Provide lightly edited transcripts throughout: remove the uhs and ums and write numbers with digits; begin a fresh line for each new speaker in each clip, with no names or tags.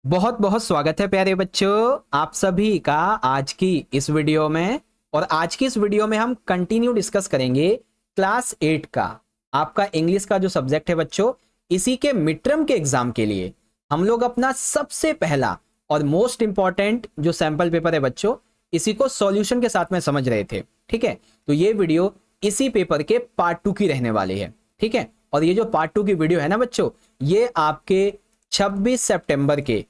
बहुत बहुत स्वागत है प्यारे बच्चों आप सभी का आज की इस वीडियो में। और आज की इस वीडियो में हम कंटिन्यू डिस्कस करेंगे क्लास 8 का आपका इंग्लिश का जो सब्जेक्ट है बच्चों। इसी के मिड टर्म के एग्जाम के लिए हम लोग अपना सबसे पहला और मोस्ट इंपॉर्टेंट जो सैंपल पेपर है बच्चों, इसी को सॉल्यूशन के साथ में समझ रहे थे। ठीक है, तो ये वीडियो इसी पेपर के पार्ट 2 की रहने वाली है। ठीक है, और ये जो पार्ट 2 की वीडियो है ना बच्चों, ये आपके 26 सितंबर के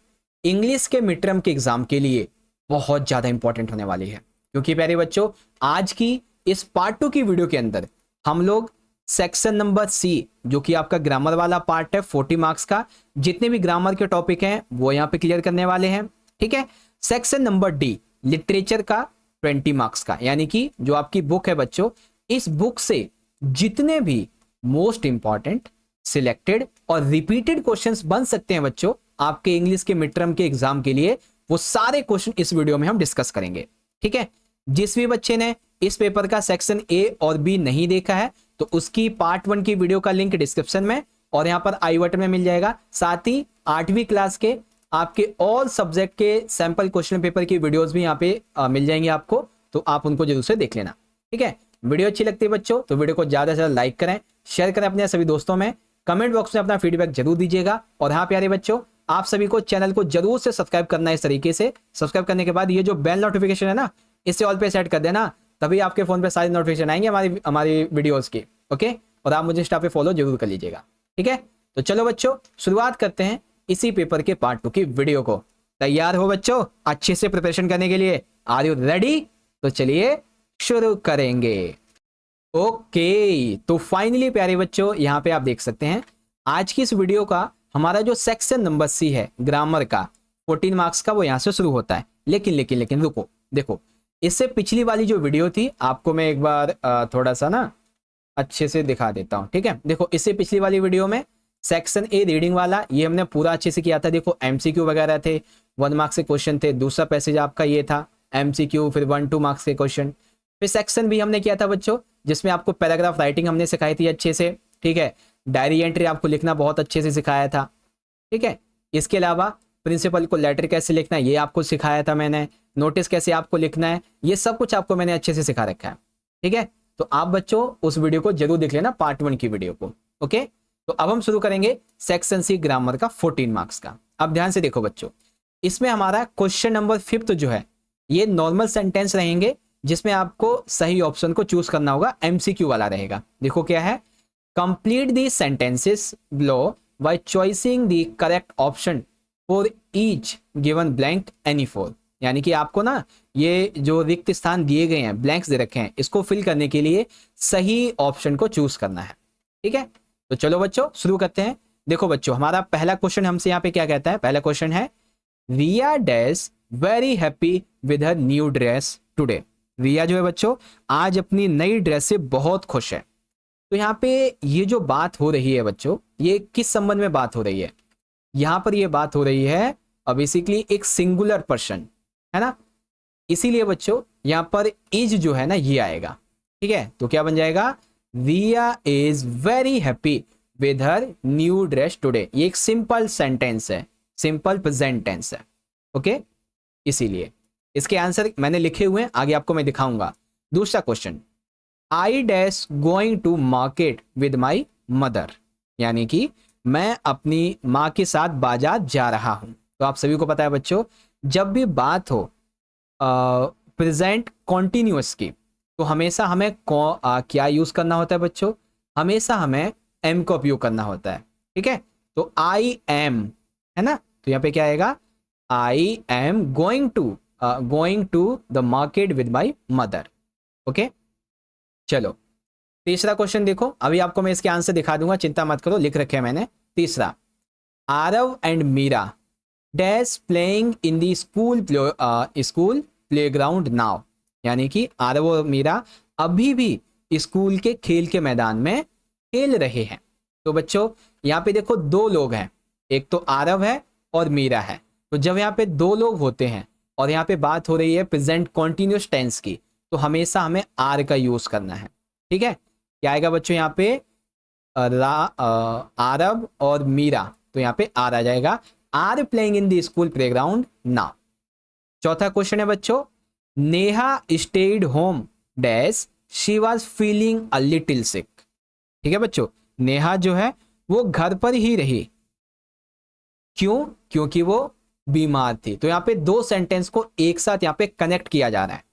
इंग्लिश के मिड टर्म के एग्जाम के लिए बहुत ज्यादा इंपॉर्टेंट होने वाली है। क्योंकि प्यारे बच्चों, आज की इस पार्ट 2 की वीडियो के अंदर हम लोग सेक्शन नंबर सी, जो कि आपका ग्रामर वाला पार्ट है 40 मार्क्स का, जितने भी ग्रामर के टॉपिक हैं वो यहाँ पे क्लियर करने वाले हैं। ठीक है, सेक्शन नंबर डी लिटरेचर का 20 मार्क्स का, यानी कि जो आपकी बुक है बच्चों, इस बुक से जितने भी मोस्ट इंपॉर्टेंट सिलेक्टेड और रिपीटेड क्वेश्चंस बन सकते हैं बच्चों आपके इंग्लिश के मिड टर्म के एग्जाम के लिए, वो सारे क्वेश्चन इस वीडियो में हम डिस्कस करेंगे। ठीक है, जिस भी बच्चे ने इस पेपर का सेक्शन ए और बी नहीं देखा है तो उसकी पार्ट 1 की वीडियो का लिंक डिस्क्रिप्शन में और यहां पर आई बटन में मिल जाएगा। साथ ही 8वीं क्लास के आपके ऑल सब्जेक्ट के सैंपल क्वेश्चन पेपर की वीडियोस भी यहाँ पे मिल जाएंगी आपको, तो आप उनको जरूर से देख लेना। ठीक है, वीडियो अच्छी लगती है बच्चों तो वीडियो को ज्यादा से ज्यादा लाइक करें, शेयर करें अपने सभी दोस्तों में, कमेंट बॉक्स में अपना फीडबैक जरूर दीजिएगा। और हाँ प्यारे बच्चों, आप सभी को चैनल को जरूर से सब्सक्राइब करना है। इस तरीके से सब्सक्राइब करने के बाद ये जो बेल नोटिफिकेशन है ना, इसे ऑल पे सेट कर देना, तभी आपके फोन पे सारी नोटिफिकेशन आएंगे हमारी हमारी वीडियोस की। ओके, और आप मुझे इंस्टा पे फॉलो जरूर कर लीजिएगा। ठीक है, तो चलो बच्चों शुरुआत करते हैं इसी पेपर के पार्ट 2 की वीडियो को। तैयार हो बच्चों अच्छे से प्रिपरेशन करने के लिए? Are you ready? तो चलिए शुरू करेंगे। ओके, तो फाइनली प्यारे बच्चों यहाँ पे आप देख सकते हैं आज की इस वीडियो का हमारा जो सेक्शन नंबर सी है ग्रामर का 14 मार्क्स का, वो यहाँ से शुरू होता है। लेकिन रुको, देखो इससे पिछली वाली जो वीडियो थी आपको मैं एक बार थोड़ा सा ना अच्छे से दिखा देता हूँ। ठीक है, देखो इससे पिछली वाली वीडियो में सेक्शन ए रीडिंग वाला ये हमने पूरा अच्छे से किया था। देखो एमसीक्यू वगैरह थे, 1 मार्क्स के क्वेश्चन थे। दूसरा पैसेज आपका ये था एमसीक्यू, फिर 1-2 मार्क्स के क्वेश्चन। फिर सेक्शन भी हमने किया था बच्चों, जिसमें आपको पैराग्राफ राइटिंग हमने सिखाई थी अच्छे से। ठीक है, डायरी एंट्री आपको लिखना बहुत अच्छे से सिखाया था। ठीक है, इसके अलावा प्रिंसिपल को लेटर कैसे लिखना है ये आपको सिखाया था मैंने, नोटिस कैसे आपको लिखना है, ये सब कुछ आपको मैंने अच्छे से सिखा रखा है। ठीक है, तो आप बच्चों उस वीडियो को जरूर देख लेना, पार्ट 1 की वीडियो को। ओके, तो अब हम शुरू करेंगे सेक्शन सी ग्रामर का 14 मार्क्स का। अब ध्यान से देखो बच्चों, इसमें हमारा क्वेश्चन नंबर 5 जो है ये नॉर्मल सेंटेंस रहेंगे, जिसमें आपको सही ऑप्शन को चूज करना होगा, एमसीक्यू वाला रहेगा। देखो क्या है, complete the sentences below by choosing the correct option for each given blank any four. यानी कि आपको ना ये जो रिक्त स्थान दिए गए हैं, ब्लैंक्स दे रखे हैं, इसको फिल करने के लिए सही ऑप्शन को चूज करना है। ठीक है, तो चलो बच्चों शुरू करते हैं। देखो बच्चों, हमारा पहला क्वेश्चन हमसे यहाँ पे क्या कहता है, पहला क्वेश्चन है Riya dash very happy with her new dress today. Riya जो है बच्चों आज अपनी नई ड्रेस से बहुत खुश है। तो यहाँ पे ये जो बात हो रही है बच्चों, ये किस संबंध में बात हो रही है? यहाँ पर ये बात हो रही है बेसिकली एक सिंगुलर पर्सन है ना, इसीलिए बच्चों यहाँ पर इज जो है ना ये आएगा। ठीक है, तो क्या बन जाएगा, Riya is very happy with her new dress today. ये एक सिंपल सेंटेंस है, सिंपल प्रेजेंट टेंस है। ओके, इसीलिए इसके आंसर मैंने लिखे हुए हैं, आगे आपको मैं दिखाऊंगा। दूसरा question, I dash going to market with my mother, यानी कि मैं अपनी माँ के साथ बाजार जा रहा हूं। तो आप सभी को पता है बच्चों, जब भी बात हो प्रेजेंट कॉन्टिन्यूअस की, तो हमेशा हमें क्या यूज करना होता है बच्चों, हमेशा हमें एम का उपयोग करना होता है। ठीक है, तो आई एम है ना, तो यहाँ पे क्या आएगा, I am going to the market with my mother. Okay, चलो तीसरा क्वेश्चन देखो, अभी आपको मैं इसके आंसर दिखा दूंगा, चिंता मत करो, लिख रखे हैं मैंने। तीसरा, Aarav and Meera dash playing in the school playground now. यानी कि आरव और मीरा अभी भी स्कूल के खेल के मैदान में खेल रहे हैं। तो बच्चों यहाँ पे देखो दो लोग हैं, एक तो आरव है और मीरा है। तो जब यहाँ पे दो लोग होते हैं और यहाँ पे बात हो रही है प्रेजेंट कॉन्टिन्यूअस टेंस की, तो हमेशा हमें आर का यूज करना है। ठीक है, क्या आएगा बच्चों यहाँ पे आरव और मीरा, तो यहाँ पे आर आ जाएगा। Are playing in the school playground now. चौथा क्वेश्चन है बच्चों, Neha stayed home dash she was feeling a little sick. ठीक है बच्चों, नेहा जो है वो घर पर ही रही, क्यों? क्योंकि वो बीमार थी। तो यहाँ पे दो सेंटेंस को एक साथ यहाँ पे कनेक्ट किया जा रहा है।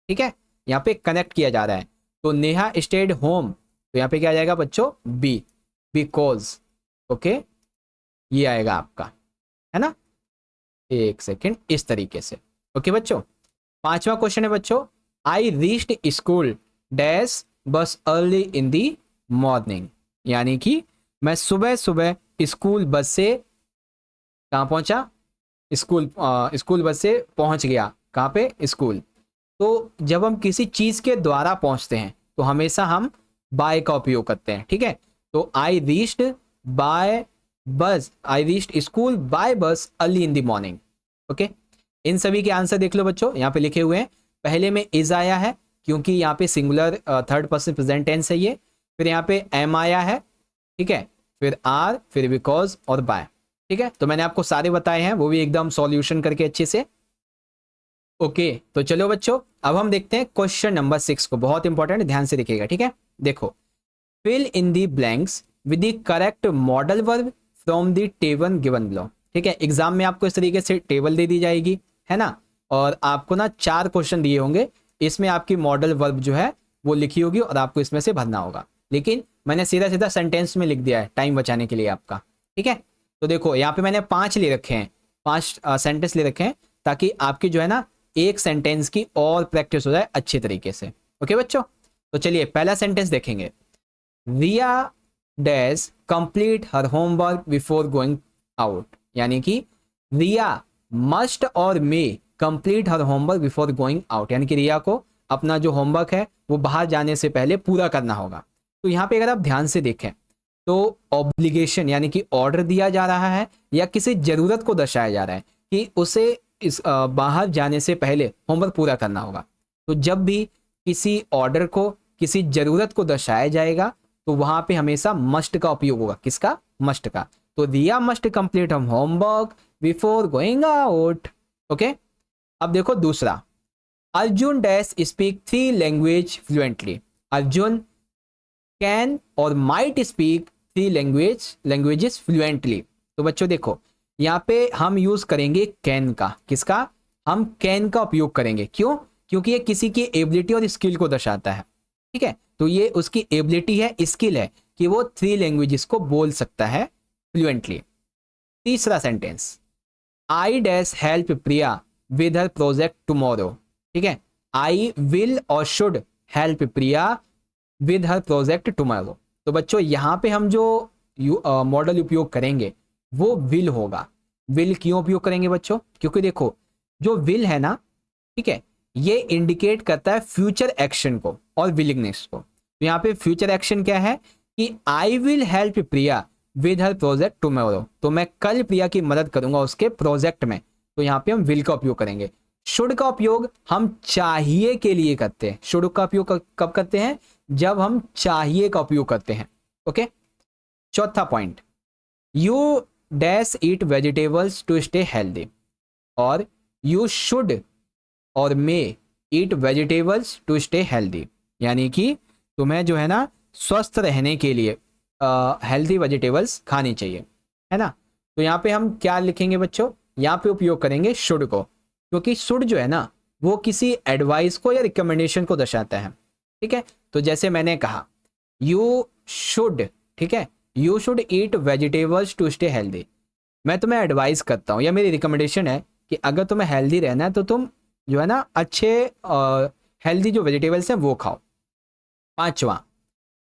ठीक है, यहाँ पे कनेक्ट किया जा रहा है। तो नेहा स्टेड होम, तो यहाँ पे क्या आ जाएगा बच्चों? B, because. ओके, ये आएगा आपका, है ना? एक सेकेंड, इस तरीके से। ओके बच्चों, पांचवा क्वेश्चन है बच्चों, आई रीच्ड स्कूल डैश बस अर्ली इन दी मॉर्निंग। यानी कि मैं सुबह सुबह स्कूल बस से कहाँ पहुंचा? स्कूल बस से पहुंच गया। कहाँ पे? स्कूल। तो जब हम किसी चीज के द्वारा पहुंचते हैं तो हमेशा हम बाय का उपयोग करते हैं। ठीक है, तो आई reached by bus, I reached school by bus early in the morning. Okay, इन सभी के आंसर देख लो बच्चों, यहाँ पे लिखे हुए हैं। पहले में इज आया है क्योंकि यहाँ पे singular third person present tense है ये। फिर यहाँ पे एम आया है, ठीक है, फिर आर, फिर बिकॉज और बाय। ठीक है, तो मैंने आपको सारे बताए हैं, वो भी एकदम सॉल्यूशन करके अच्छे से। ओके, तो चलो बच्चों, अब हम देखते हैं क्वेश्चन नंबर 6 को। बहुत इंपॉर्टेंट, ध्यान से देखिएगा। ठीक है, देखो, fill in the blanks with the correct modal verb from the table given below. ठीक है, एग्जाम में आपको इस तरीके से टेबल दे दी जाएगी, है ना, और आपको ना 4 क्वेश्चन दिए होंगे, इसमें आपकी मॉडल वर्ब जो है वो लिखी होगी और आपको इसमें से भरना होगा। लेकिन मैंने सीधा सीधा सेंटेंस में लिख दिया है टाइम बचाने के लिए आपका। ठीक है, तो देखो यहाँ पे मैंने 5 ले रखे हैं, 5 सेंटेंस ले रखे हैं, ताकि आपकी जो है ना एक सेंटेंस की और प्रैक्टिस हो जाए अच्छे तरीके से। ओके बच्चों, तो चलिए पहला सेंटेंस देखेंगे। Riya dash complete her homework before going out. यानी कि रिया मस्ट और may complete her homework before going out, यानी कि रिया को अपना जो होमवर्क है वो बाहर जाने से पहले पूरा करना होगा। तो यहाँ पे अगर आप ध्यान से देखें तो ऑब्लिगेशन यानी कि ऑर्डर दिया जा रहा है या किसी जरूरत को दर्शाया जा रहा है कि उसे इस बाहर जाने से पहले होमवर्क पूरा करना होगा। तो जब भी किसी ऑर्डर को, किसी जरूरत को दर्शाया जाएगा तो वहां पे हमेशा मस्ट का उपयोग होगा। किसका? मस्ट का। तो रिया मस्ट कंप्लीट हम homework before going out. Okay, अब देखो दूसरा, Arjun dash speak 3 language fluently. Arjun can और माइट स्पीक 3 लैंग्वेजेस फ्लुएंटली। तो बच्चों देखो, यहाँ पे हम यूज करेंगे कैन का। किसका? हम कैन का उपयोग करेंगे। क्यों? क्योंकि ये किसी की एबिलिटी और स्किल को दर्शाता है। ठीक है, तो ये उसकी एबिलिटी है, स्किल है कि वो 3 लैंग्वेजेस को बोल सकता है फ्लुएंटली। तीसरा sentence, I dash help Priya with her project tomorrow. ठीक है, आई विल और should help Priya with her project tomorrow. तो बच्चों यहाँ पे हम जो मॉडल उपयोग करेंगे वो विल होगा। विल क्यों उपयोग करेंगे बच्चों? क्योंकि देखो जो विल है ना, ठीक है, ये इंडिकेट करता है फ्यूचर एक्शन को और विलिंगनेस को। तो यहाँ पे फ्यूचर एक्शन क्या है कि I will help Priya with her project tomorrow. तो मैं कल प्रिया की मदद करूंगा उसके प्रोजेक्ट में। तो यहाँ पे हम विल का उपयोग करेंगे। शुड का उपयोग हम चाहिए के लिए करते हैं। शुड का उपयोग कब करते हैं? जब हम चाहिए का उपयोग करते हैं। ओके, चौथा point, you dash eat vegetables to stay healthy. और यू शुड और may eat vegetables to stay healthy, यानी कि तुम्हें जो है ना स्वस्थ रहने के लिए हेल्दी वेजिटेबल्स खानी चाहिए, है ना। तो यहाँ पे हम क्या लिखेंगे बच्चों? यहाँ पे उपयोग करेंगे शुड को, क्योंकि शुड जो है ना वो किसी एडवाइस को या रिकमेंडेशन को दर्शाता है। ठीक है, तो जैसे मैंने कहा यू शुड, ठीक है, you should eat vegetables to stay healthy. मैं तुम्हें एडवाइस करता हूँ या मेरी रिकमेंडेशन है कि अगर तुम्हें हेल्दी रहना है तो तुम जो है ना अच्छे हेल्दी जो वेजिटेबल्स हैं वो खाओ। पांचवा,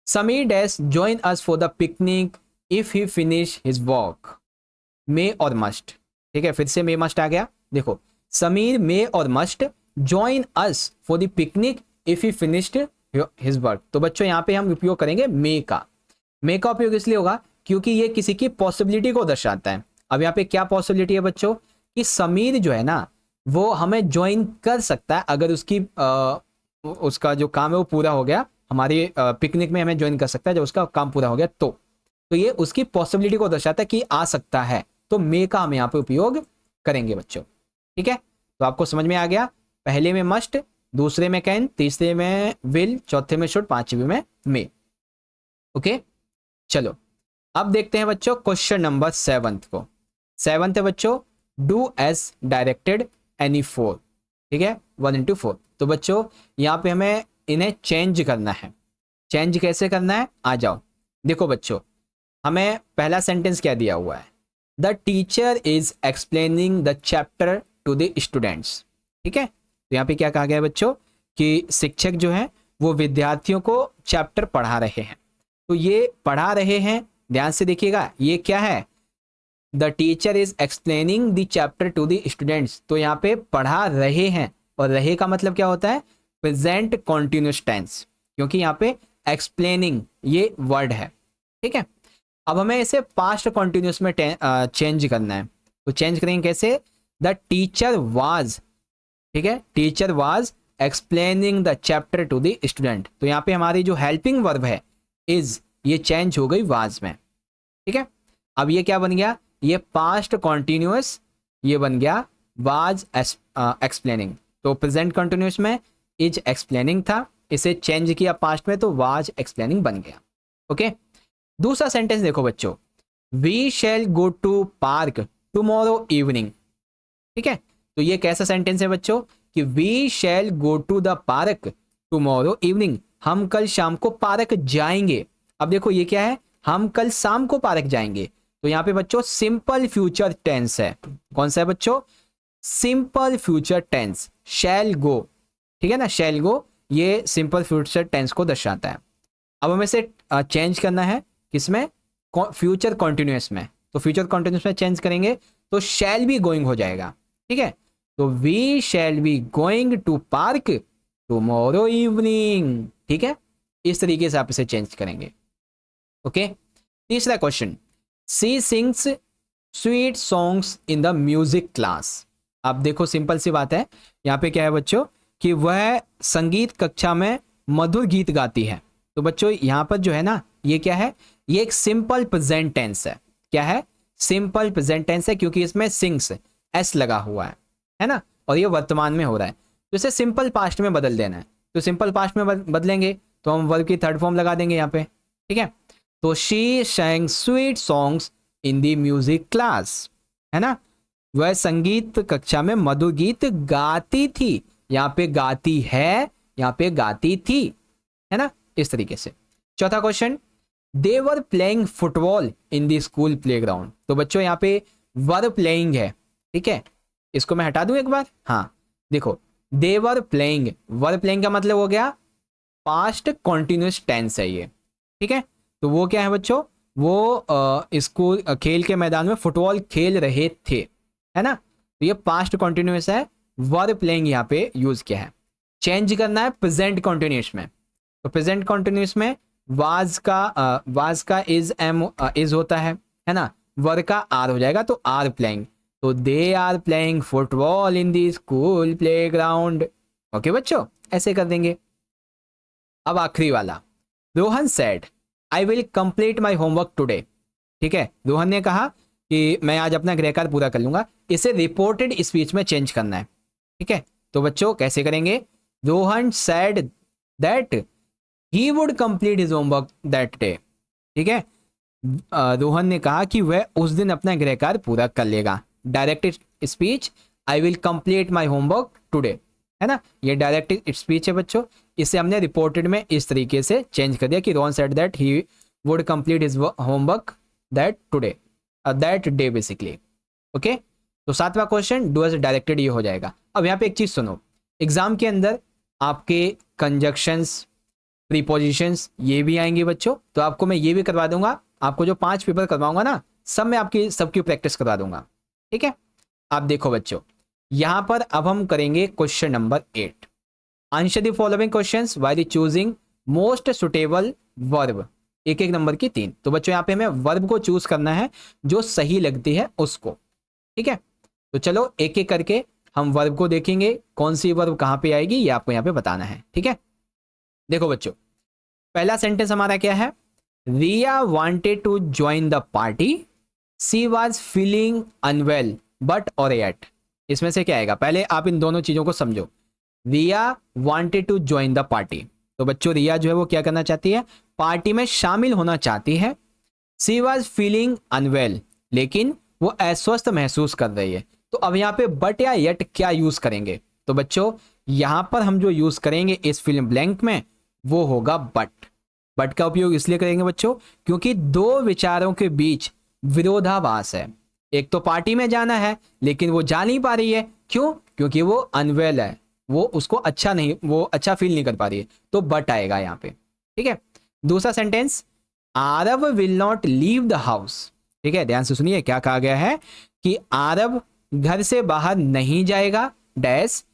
Sameer dash join us for the picnic if he finish his work. May और मस्ट, ठीक है, फिर से मे मस्ट आ गया। देखो, समीर मे और must join us for the picnic if he finished his work. तो बच्चों यहाँ पे हम उपयोग करेंगे मे का। मे का उपयोग इसलिए होगा क्योंकि ये किसी की पॉसिबिलिटी को दर्शाता है। अब यहाँ पे क्या पॉसिबिलिटी है बच्चों कि समीर जो है ना वो हमें ज्वाइन कर सकता है अगर उसका जो काम है वो पूरा हो गया, हमारी पिकनिक में हमें ज्वाइन कर सकता है जब उसका काम पूरा हो गया। तो ये उसकी पॉसिबिलिटी को दर्शाता है कि आ सकता है। तो मे का हम यहाँ पे उपयोग करेंगे बच्चों। ठीक है, तो आपको समझ में आ गया, पहले में मस्ट, दूसरे में कैन, तीसरे में विल, चौथे में शुड, पांचवे में मे। ओके, चलो अब देखते हैं बच्चों क्वेश्चन नंबर 7 को। 7 है बच्चों, डू एज डायरेक्टेड एनी 4। ठीक है, 1 into 4। तो बच्चों यहाँ पे हमें इन्हें चेंज करना है। चेंज कैसे करना है, आ जाओ। देखो बच्चों, हमें पहला सेंटेंस क्या दिया हुआ है, the teacher is explaining the chapter two the students. ठीक है, तो यहाँ पे क्या कहा गया है बच्चों कि शिक्षक जो है वो विद्यार्थियों को चैप्टर पढ़ा रहे हैं। तो ये पढ़ा रहे हैं, ध्यान से देखिएगा, ये क्या है, the teacher is explaining the chapter two the students. तो यहाँ पे पढ़ा रहे हैं, और रहे का मतलब क्या होता है, प्रेजेंट कॉन्टिन्यूस टेंस, क्योंकि यहाँ पे एक्सप्लेनिंग ये वर्ड है। ठीक है, अब हमें इसे पास्ट कॉन्टिन्यूस में चेंज करना है। तो चेंज करेंगे कैसे, द टीचर वाज, ठीक है, teacher was explaining the chapter two the student. तो यहाँ पे हमारी जो हेल्पिंग वर्ब है इज, ये चेंज हो गई वाज में। ठीक है, अब ये क्या बन गया, ये पास्ट कॉन्टिन्यूस, ये बन गया वाज एक्सप्लेनिंग। तो प्रेजेंट कॉन्टिन्यूस में इज एक्सप्लेनिंग था, इसे चेंज किया पास्ट में तो वाज एक्सप्लेनिंग बन गया। ओके, दूसरा सेंटेंस देखो बच्चों, we shall go to park tomorrow evening. ठीक है, तो ये कैसा सेंटेंस है बच्चों कि we shall go to the park tomorrow evening, हम कल शाम को पार्क जाएंगे। अब देखो ये क्या है, हम कल शाम को पार्क जाएंगे। तो यहाँ पे बच्चों सिंपल फ्यूचर टेंस है, कौन सा है बच्चों, सिंपल फ्यूचर टेंस, शैल गो। ठीक है ना, शैल गो ये सिंपल फ्यूचर टेंस को दर्शाता है। अब हमें इसे चेंज करना है किसमें, फ्यूचर कॉन्टिन्यूस में। तो फ्यूचर कॉन्टिन्यूस में चेंज करेंगे तो शैल बी गोइंग हो जाएगा। ठीक है, तो we shall be going to park tomorrow evening. ठीक है, इस तरीके से आप इसे चेंज करेंगे। ओके, तीसरा question, she sings sweet songs in the music class. अब देखो सिंपल सी बात है, यहाँ पे क्या है बच्चों कि वह संगीत कक्षा में मधुर गीत गाती है। तो बच्चों यहाँ पर जो है ना, ये क्या है, ये एक सिंपल प्रेजेंट टेंस है। क्या है, सिंपल प्रेजेंट टेंस है, क्योंकि इसमें सिंग्स एस लगा हुआ है ना, और ये वर्तमान में हो रहा है। तो इसे सिंपल पास्ट में बदल देना है। तो सिंपल पास्ट में बदलेंगे तो हम वर्ब की थर्ड फॉर्म लगा देंगे यहाँ पे। ठीक है, तो she sang sweet songs in the music class, है ना, वह संगीत कक्षा में मधुर गीत गाती थी। यहाँ पे गाती है, यहाँ पे गाती थी, है ना, इस तरीके से। चौथा question, they were playing football in the school playground. तो बच्चों यहाँ पे वर प्लेइंग है। ठीक है, इसको मैं हटा दूं एक बार। हाँ देखो, दे वर प्लेइंग, वर प्लेइंग का मतलब हो गया पास्ट कॉन्टिन्यूस टेंस है ये। ठीक है, तो वो क्या है बच्चों, वो स्कूल खेल के मैदान में फुटबॉल खेल रहे थे, है ना। तो ये पास्ट कॉन्टिन्यूस है, वर प्लेइंग यहाँ पे यूज किया है। चेंज करना है प्रेजेंट कॉन्टिन्यूस में। तो प्रेजेंट कॉन्टिन्यूस में वाज का इज होता है ना, वर का आर हो जाएगा, तो आर प्लेइंग। तो they are playing football in the school playground. Okay बच्चों, ऐसे कर देंगे। अब आखिरी वाला, Rohan said I will complete my homework today. ठीक है, रोहन ने कहा कि मैं आज अपना गृह कार्य पूरा कर लूंगा। इसे रिपोर्टेड स्पीच में चेंज करना है। ठीक है, तो बच्चों कैसे करेंगे, Rohan said that he would complete his homework that day. ठीक है, रोहन ने कहा कि वह उस दिन अपना गृह कार्य पूरा कर लेगा। Directed speech, I will complete my homework today, है ना, ये डायरेक्टेड स्पीच है बच्चों। इसे हमने रिपोर्टेड में इस तरीके से चेंज कर दिया कि Rohan said that he would complete his homework that today, that day basically. Okay, तो सातवां क्वेश्चन, डू एज डायरेक्टेड, ये हो जाएगा। अब यहाँ पे एक चीज सुनो, एग्जाम के अंदर आपके कंजक्शंस, प्रीपोजिशंस ये भी आएंगे बच्चों। तो आपको मैं ये भी करवा दूंगा, आपको जो 5 पेपर करवाऊंगा ना, सब में आपकी सबकी प्रैक्टिस करवा दूंगा। ठीक है, आप देखो बच्चों, यहां पर अब हम करेंगे question number 8, answer the following questions while choosing most suitable verb. एक एक नंबर की 3। तो बच्चों यहाँ पे हमें वर्ब को चूज करना है जो सही लगती है उसको। ठीक है, तो चलो एक एक करके हम वर्ब को देखेंगे, कौन सी वर्ब कहाँ पे आएगी ये आपको यहाँ पे बताना है। ठीक है, देखो बच्चों, पहला सेंटेंस हमारा क्या है, Riya wanted to join the party she was feeling unwell but और एट, इसमें से क्या आएगा? पहले आप इन दोनों चीजों को समझो। Riya wanted to join the party, तो बच्चों रिया जो है वो क्या करना चाहती है? पार्टी में शामिल होना चाहती है। सी वॉज फीलिंग अनवेल, लेकिन वो अस्वस्थ महसूस कर रही है। तो अब यहाँ पे बट या येट क्या यूज करेंगे? तो बच्चों यहां पर हम जो यूज करेंगे इस फिल्म ब्लैंक में वो होगा बट। बट का उपयोग इसलिए करेंगे बच्चों क्योंकि दो विचारों के बीच विरोधाभास है। एक तो पार्टी में जाना है लेकिन वो जा नहीं पा रही है, क्यों? क्योंकि वो अनवेल है, वो उसको अच्छा नहीं, वो अच्छा फील नहीं कर पा रही है, तो बट आएगा यहाँ पे। ठीक है, दूसरा sentence, Aarav will not leave the house. ठीक है, ध्यान से सुनिए क्या कहा गया है कि आरव घर से बाहर नहीं जाएगा dash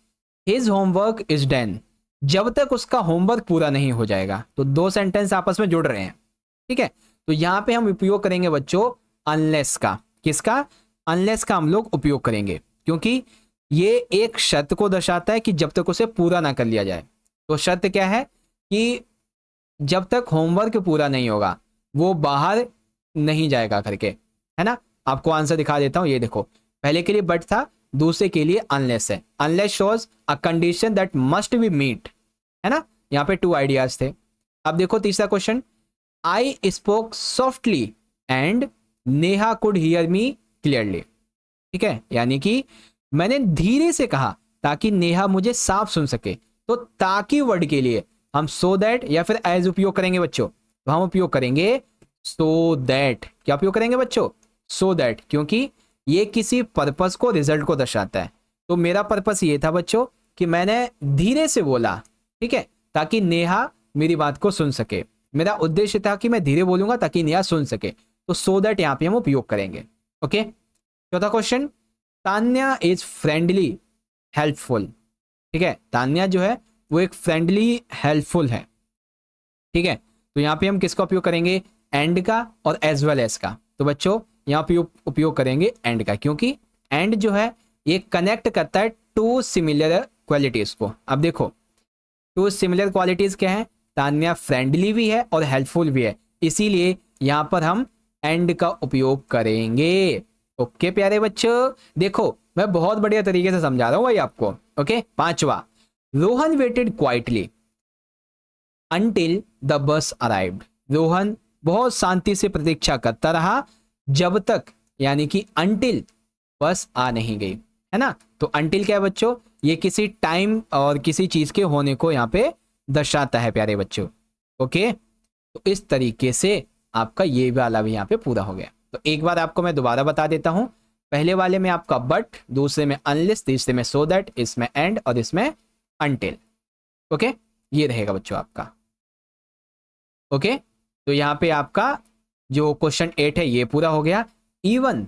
his homework is done, जब तक उसका होमवर्क पूरा नहीं हो जाएगा। तो दो सेंटेंस आपस में जुड़ रहे हैं। ठीक है, तो यहां पे हम उपयोग करेंगे बच्चों अनलेस का। किसका? अनलेस का हम लोग उपयोग करेंगे क्योंकि ये एक शर्त को दर्शाता है कि जब तक उसे पूरा ना कर लिया जाए। तो शर्त क्या है कि जब तक होमवर्क पूरा नहीं होगा वो बाहर नहीं जाएगा करके, है ना। आपको आंसर दिखा देता हूं, ये देखो, पहले के लिए बट था, दूसरे के लिए अनलेस है। Unless shows a condition that must be meet, है ना। यहाँ पे टू आइडियाज थे। अब देखो तीसरा question, I spoke softly and Neha could hear me clearly. ठीक है, यानी कि मैंने धीरे से कहा ताकि नेहा मुझे साफ सुन सके। तो ताकि वर्ड के लिए हम सो दैट या फिर एज उपयोग करेंगे बच्चों, तो हम उपयोग करेंगे सो दैट। क्या उपयोग करेंगे बच्चों? सो दैट, क्योंकि ये किसी पर्पस को, रिजल्ट को दर्शाता है। तो मेरा पर्पस ये था बच्चों कि मैंने धीरे से बोला, ठीक है, ताकि नेहा मेरी बात को सुन सके। मेरा उद्देश्य था कि मैं धीरे बोलूंगा ताकि नेहा सुन सके, तो सो दैट यहां पे हम उपयोग करेंगे। ओके, चौथा question, Tanya is friendly helpful. ठीक है, तान्या जो है वो एक फ्रेंडली हेल्पफुल है। ठीक है, तो यहां पे हम किसका उपयोग करेंगे? एंड का और एज वेल एज का। तो बच्चों यहां पे उपयोग करेंगे एंड का, क्योंकि एंड जो है ये कनेक्ट करता है टू सिमिलर क्वालिटीज को। अब देखो टू सिमिलर क्वालिटीज क्या है? तान्या फ्रेंडली भी है और हेल्पफुल भी है, इसीलिए यहां पर हम एंड का उपयोग करेंगे। ओके प्यारे बच्चों, देखो मैं बहुत बढ़िया तरीके से समझा रहा हूं भाई आपको। ओके, पांचवा, Rohan waited quietly until the bus arrived. Rohan बहुत शांति से प्रतीक्षा करता रहा जब तक, यानी कि अंटिल बस आ नहीं गई, है ना। तो अंटिल क्या है बच्चों? ये किसी टाइम और किसी चीज के होने को यहाँ पे दर्शाता है प्यारे बच्चों। ओके, तो इस तरीके से आपका ये वाला भी यहाँ पे पूरा हो गया। तो एक बार आपको मैं दोबारा बता देता हूं, पहले वाले में आपका बट, दूसरे में अनलेस, तीसरे में सो दैट, इसमें एंड और इसमें अंटिल। ओके, ये रहेगा बच्चों आपका। ओके, तो यहाँ पे आपका जो क्वेश्चन 8 है ये पूरा हो गया। इवन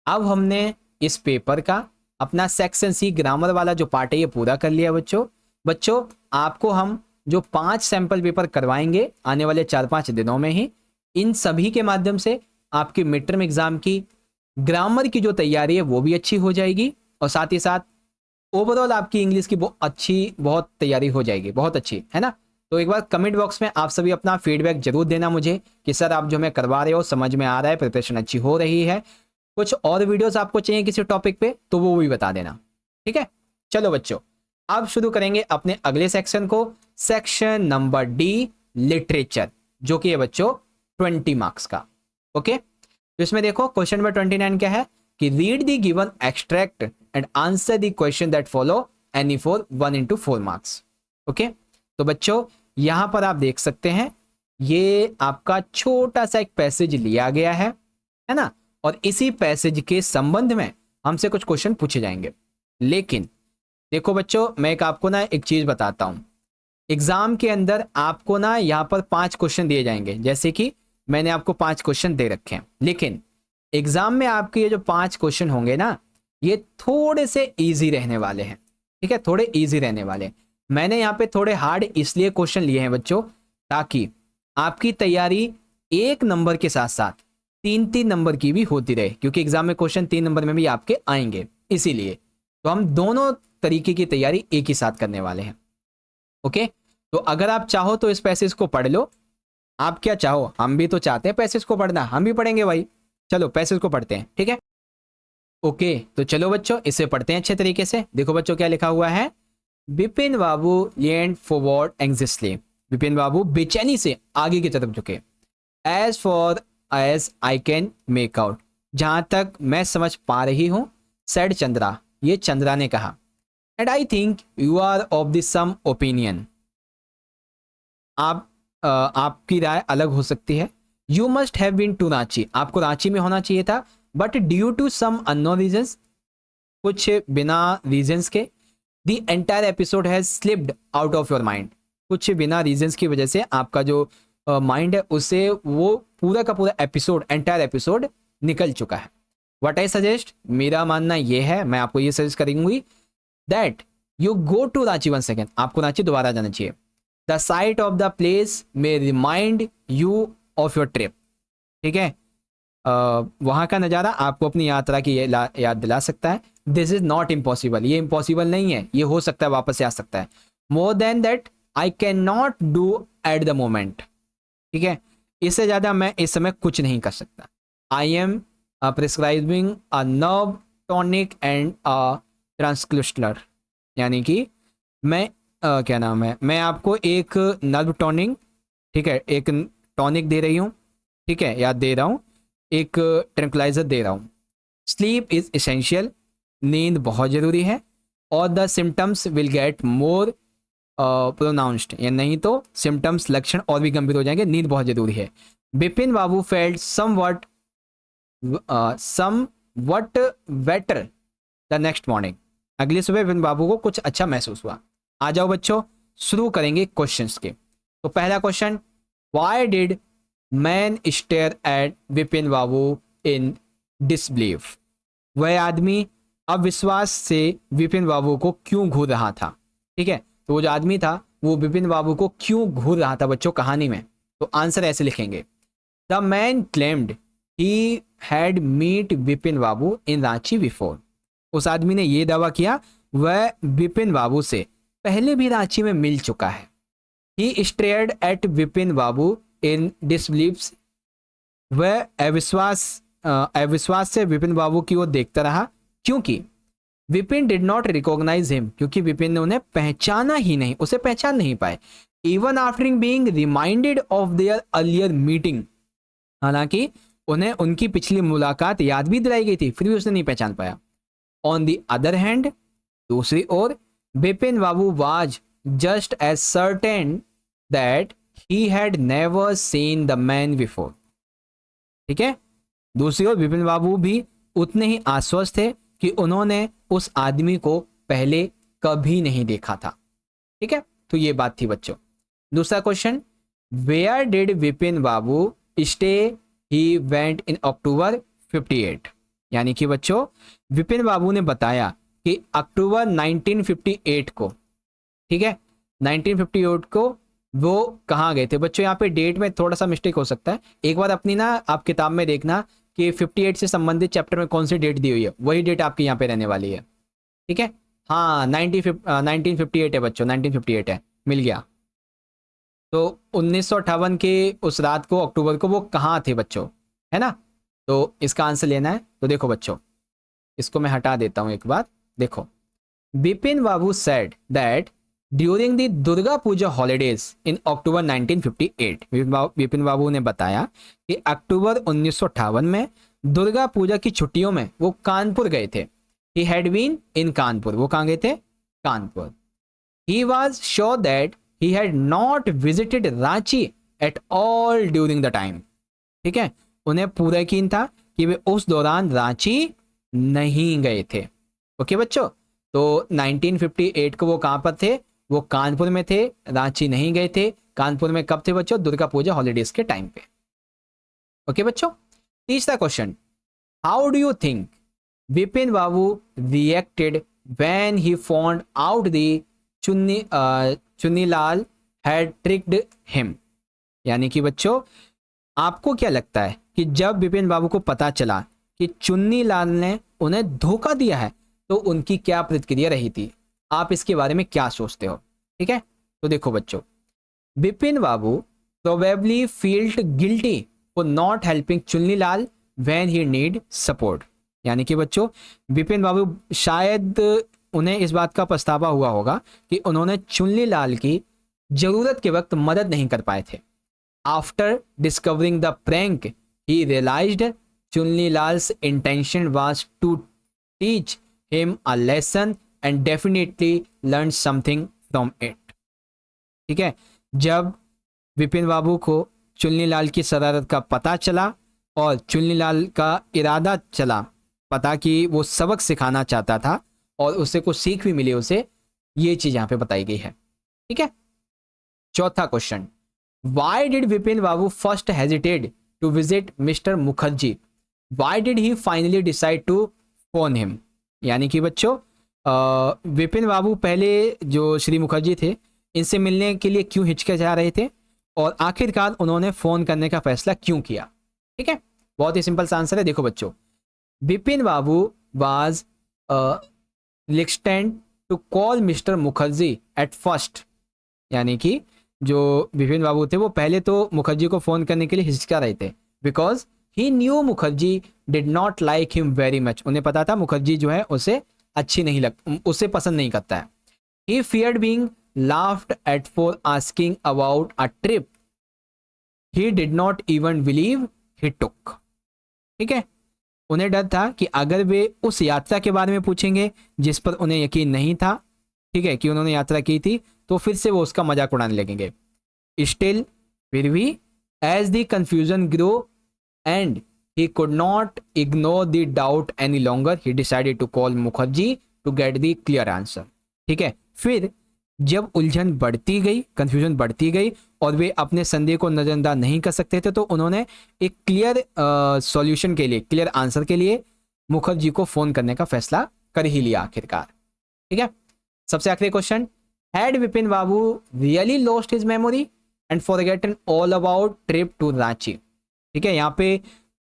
अब हमने इस पेपर का अपना सेक्शन सी ग्रामर वाला जो पार्ट है ये पूरा कर लिया बच्चों। बच्चों आपको हम जो 5 सैंपल पेपर करवाएंगे आने वाले 4-5 दिनों में ही, इन सभी के माध्यम से आपकी मिड टर्म एग्जाम की ग्रामर की जो तैयारी है वो भी अच्छी हो जाएगी, और साथ ही साथ ओवरऑल आपकी इंग्लिश की बहुत तैयारी हो जाएगी, बहुत अच्छी, है ना। तो एक बार कमेंट बॉक्स में आप सभी अपना फीडबैक जरूर देना मुझे कि सर आप जो मैं करवा रहे हो समझ में आ रहा है, प्रिपरेशन अच्छी हो रही है। कुछ और वीडियोस आपको चाहिए किसी टॉपिक पे तो वो भी बता देना, ठीक है। चलो बच्चों, अब शुरू करेंगे अपने अगले सेक्शन को, सेक्शन नंबर डी, लिटरेचर, जो कि है बच्चों 20 मार्क्स का। ओके, तो इसमें देखो क्वेश्चन नंबर 29 क्या है कि read the given extract and answer the question that follow any for 1 into 4 marks. Okay, तो बच्चों यहां पर आप देख सकते हैं ये आपका छोटा सा एक पैसेज लिया गया है ना, और इसी पैसेज के संबंध में हमसे कुछ क्वेश्चन पूछे जाएंगे। लेकिन देखो बच्चों, मैं आपको ना एक चीज बताता हूं, एग्जाम के अंदर आपको ना यहां पर 5 क्वेश्चन दिए जाएंगे, जैसे कि मैंने आपको 5 क्वेश्चन दे रखे हैं, लेकिन एग्जाम में आपके ये जो 5 क्वेश्चन होंगे ना ये थोड़े से इजी रहने वाले हैं। ठीक है, थोड़े इजी रहने वाले। मैंने यहाँ पे थोड़े हार्ड इसलिए क्वेश्चन लिए हैं बच्चों ताकि आपकी तैयारी 1 नंबर के साथ साथ 3-3 नंबर की भी होती रहे, क्योंकि एग्जाम में क्वेश्चन 3 नंबर में भी आपके आएंगे, इसीलिए तो हम दोनों तरीके की तैयारी एक ही साथ करने वाले हैं। ओके, तो अगर आप चाहो तो इस पैसेज को पढ़ लो। आप क्या चाहो, हम भी तो चाहते हैं पैसेज को पढ़ना, हम भी पढ़ेंगे भाई, चलो पैसेज को पढ़ते हैं, ठीक है। ओके तो चलो बच्चों इसे पढ़ते हैं अच्छे तरीके से। देखो बच्चों क्या लिखा हुआ है, बिपिन बाबू leaned forward anxiously, विपिन बाबू बेचैनी से आगे की तरफ झुके। As far as I can make out, जहां तक मैं समझ पा रही हूं, said चंद्रा, ये चंद्रा ने कहा। And I think you are of the some opinion, आपकी राय अलग हो सकती है। You must have been to Ranchi, आपको रांची में होना चाहिए था, but due to some unknown reasons, कुछ बिना रीजंस के, the entire episode has slipped out of your mind, कुछ बिना रीजंस की वजह से आपका जो माइंड है उससे वो पूरा का पूरा एपिसोड, एंटायर एपिसोड निकल चुका है। व्हाट आई सजेस्ट, मेरा मानना ये है, मैं आपको ये सजेस्ट करूंगी that you go to Ranchi one second, आपको रांची दोबारा जाना चाहिए। The sight of the place may remind you of your trip, ठीक है। वहाँ का नज़ारा आपको अपनी यात्रा की याद दिला सकता है। दिस इज नॉट इम्पॉसिबल, ये इम्पॉसिबल नहीं है, ये हो सकता है, वापस से आ सकता है। More than that I can not do at the moment, ठीक है, इससे ज़्यादा मैं इस समय कुछ नहीं कर सकता। I am prescribing a nerve tonic and a tranquilliser, यानी कि मैं क्या नाम है, मैं आपको एक नर्व टॉनिक, ठीक है, एक टॉनिक दे रही हूँ, ठीक है, याद दे रहा हूँ, एक ट्रैंक्विलाइजर दे रहा हूँ। स्लीप इज एसेंशियल, नींद बहुत ज़रूरी है। और the symptoms will get more pronounced, या नहीं तो सिम्टम्स, लक्षण और भी गंभीर हो जाएंगे, नींद बहुत ज़रूरी है। Bipin Babu felt somewhat better the next morning, अगली सुबह बिपिन बाबू को कुछ अच्छा महसूस हुआ। आ जाओ बच्चों, शुरू करेंगे क्वेश्चंस के। तो पहला question, why did man stare at Vipin Babu in disbelief, वह आदमी अविश्वास से विपिन बाबू को क्यों घूर रहा था, ठीक है। तो वो जो आदमी था वो विपिन बाबू को क्यों घूर रहा था बच्चों कहानी में, तो आंसर ऐसे लिखेंगे, the man claimed he had met Vipin Babu in Ranchi before, उस आदमी ने ये दावा किया वह विपिन बाबू से पहले भी रांची में मिल चुका है। He stared at Vipin Babu in disbelief, वह अविश्वास से विपिन बाबू की ओर देखता रहा, क्योंकि Vipin did not recognise him, क्योंकि विपिन ने उन्हें पहचाना ही नहीं, उसे पहचान नहीं पाए। Even after being reminded of their earlier meeting, हालांकि उन्हें उनकी पिछली मुलाकात याद भी दिलाई गई थी, फिर भी उसने नहीं पहचान पाया। ऑन द अदर हैंड, दूसरी ओर, Vipin Babu was just as certain that he had never seen the man before, ठीक है। दूसरी ओर विपिन बाबू भी उतने ही आश्वस्त थे कि उन्होंने उस आदमी को पहले कभी नहीं देखा था, ठीक है। तो ये बात थी बच्चों। दूसरा question, where did Vipin Babu stay he went in October 58, यानी कि बच्चों विपिन बाबू ने बताया कि अक्टूबर 1958 को, ठीक है, 1958 को वो कहाँ गए थे। बच्चों यहाँ पे डेट में थोड़ा सा मिस्टेक हो सकता है, एक बार अपनी ना आप किताब में देखना कि 58 से संबंधित चैप्टर में कौन सी डेट दी हुई है, वही डेट आपकी यहाँ पे रहने वाली है, ठीक है। हाँ 1958 है बच्चों, 1958 है, मिल गया। तो 1958 के उस रात को, अक्टूबर को, वो कहाँ थे बच्चों, है ना। तो इसका आंसर लेना है। तो देखो बच्चों, इसको मैं हटा देता हूँ एक बार। देखो, Bipin Babu said that during the Durga Puja holidays in October 1958, Vipin Babu ने बताया कि अक्टूबर 1958 में दुर्गा पूजा की छुट्टियों में वो कानपुर गए थे। He had been in Kanpur, वो कहाँ गए थे, Kanpur. He was sure that he had not visited Ranchi at all during the time, ठीक है। उन्हें पूरा यकीन था कि वे उस दौरान रांची नहीं गए थे। ओके बच्चों, तो 1958 को वो कहाँ पर थे, वो कानपुर में थे, रांची नहीं गए थे। कानपुर में कब थे बच्चों, दुर्गा पूजा हॉलीडेज के टाइम पे। ओके बच्चों, तीसरा question, how do you think Vipin Babu reacted when he found out the Chunnilal had tricked him, यानी कि बच्चों आपको क्या लगता है कि जब विपिन बाबू को पता चला कि चुन्नीलाल ने उन्हें धोखा दिया है तो उनकी क्या प्रतिक्रिया रही थी, आप इसके बारे में क्या सोचते हो, ठीक है। तो देखो बच्चों, Vipin Babu probably felt guilty for not helping Chunnilal when he need support. यानी कि बच्चों विपिन बाबू शायद उन्हें इस बात का पछतावा हुआ होगा कि उन्होंने चुन्नी लाल की जरूरत के वक्त मदद नहीं कर पाए थे। After discovering the prank he realized Chunni Lal's intention was to teach him a lesson and definitely learn something from it. ठीक है, जब विपिन बाबू को चुन्नी लाल की शरारत का पता चला और चुन्नी लाल का इरादा चला पता कि वो सबक सिखाना चाहता था और उससे कुछ सीख भी मिली उसे, ये चीज यहाँ पे बताई गई है। ठीक है, चौथा question, why did Vipin Babu first hesitated to visit Mr Mukherjee, why did he finally decide to phone him. यानी कि बच्चों विपिन बाबू पहले जो श्री मुखर्जी थे इनसे मिलने के लिए क्यों हिचकिचा रहे थे और आखिरकार उन्होंने फोन करने का फैसला क्यों किया। ठीक है, बहुत ही सिंपल सा आंसर है। देखो बच्चों, Vipin Babu was reluctant to call Mr Mukherjee at first. यानी कि जो विपिन बाबू थे वो पहले तो मुखर्जी को फोन करने के लिए हिचका रहे थे, because he new Mukherjee did not like him very much. उन्हें पता था मुखर्जी जो है उसे अच्छी नहीं उसे पसंद नहीं करता है। He feared being laughed at for asking about a trip he did not even believe he took। ठीक है, उन्हें डर था कि अगर वे उस यात्रा के बारे में पूछेंगे जिस पर उन्हें यकीन नहीं था, ठीक है, कि उन्होंने यात्रा की थी, तो फिर से वो उसका मजाक उड़ाने लगेंगे। स्टिल फिर भी as the confusion grow and he could not ignore the doubt any longer he decided to call Mukherjee to get the clear answer। ठीक है, फिर जब उलझन बढ़ती गई, कंफ्यूजन बढ़ती गई और वे अपने संदेह को नजरअंदाज नहीं कर सकते थे, तो उन्होंने एक क्लियर सॉल्यूशन के लिए, क्लियर आंसर के लिए मुखर्जी को फोन करने का फैसला कर ही लिया आखिरकार। ठीक है, सबसे आखिरी question, had Vipin Babu really lost his memory and forgotten all about trip to Ranchi. ठीक है, यहाँ पे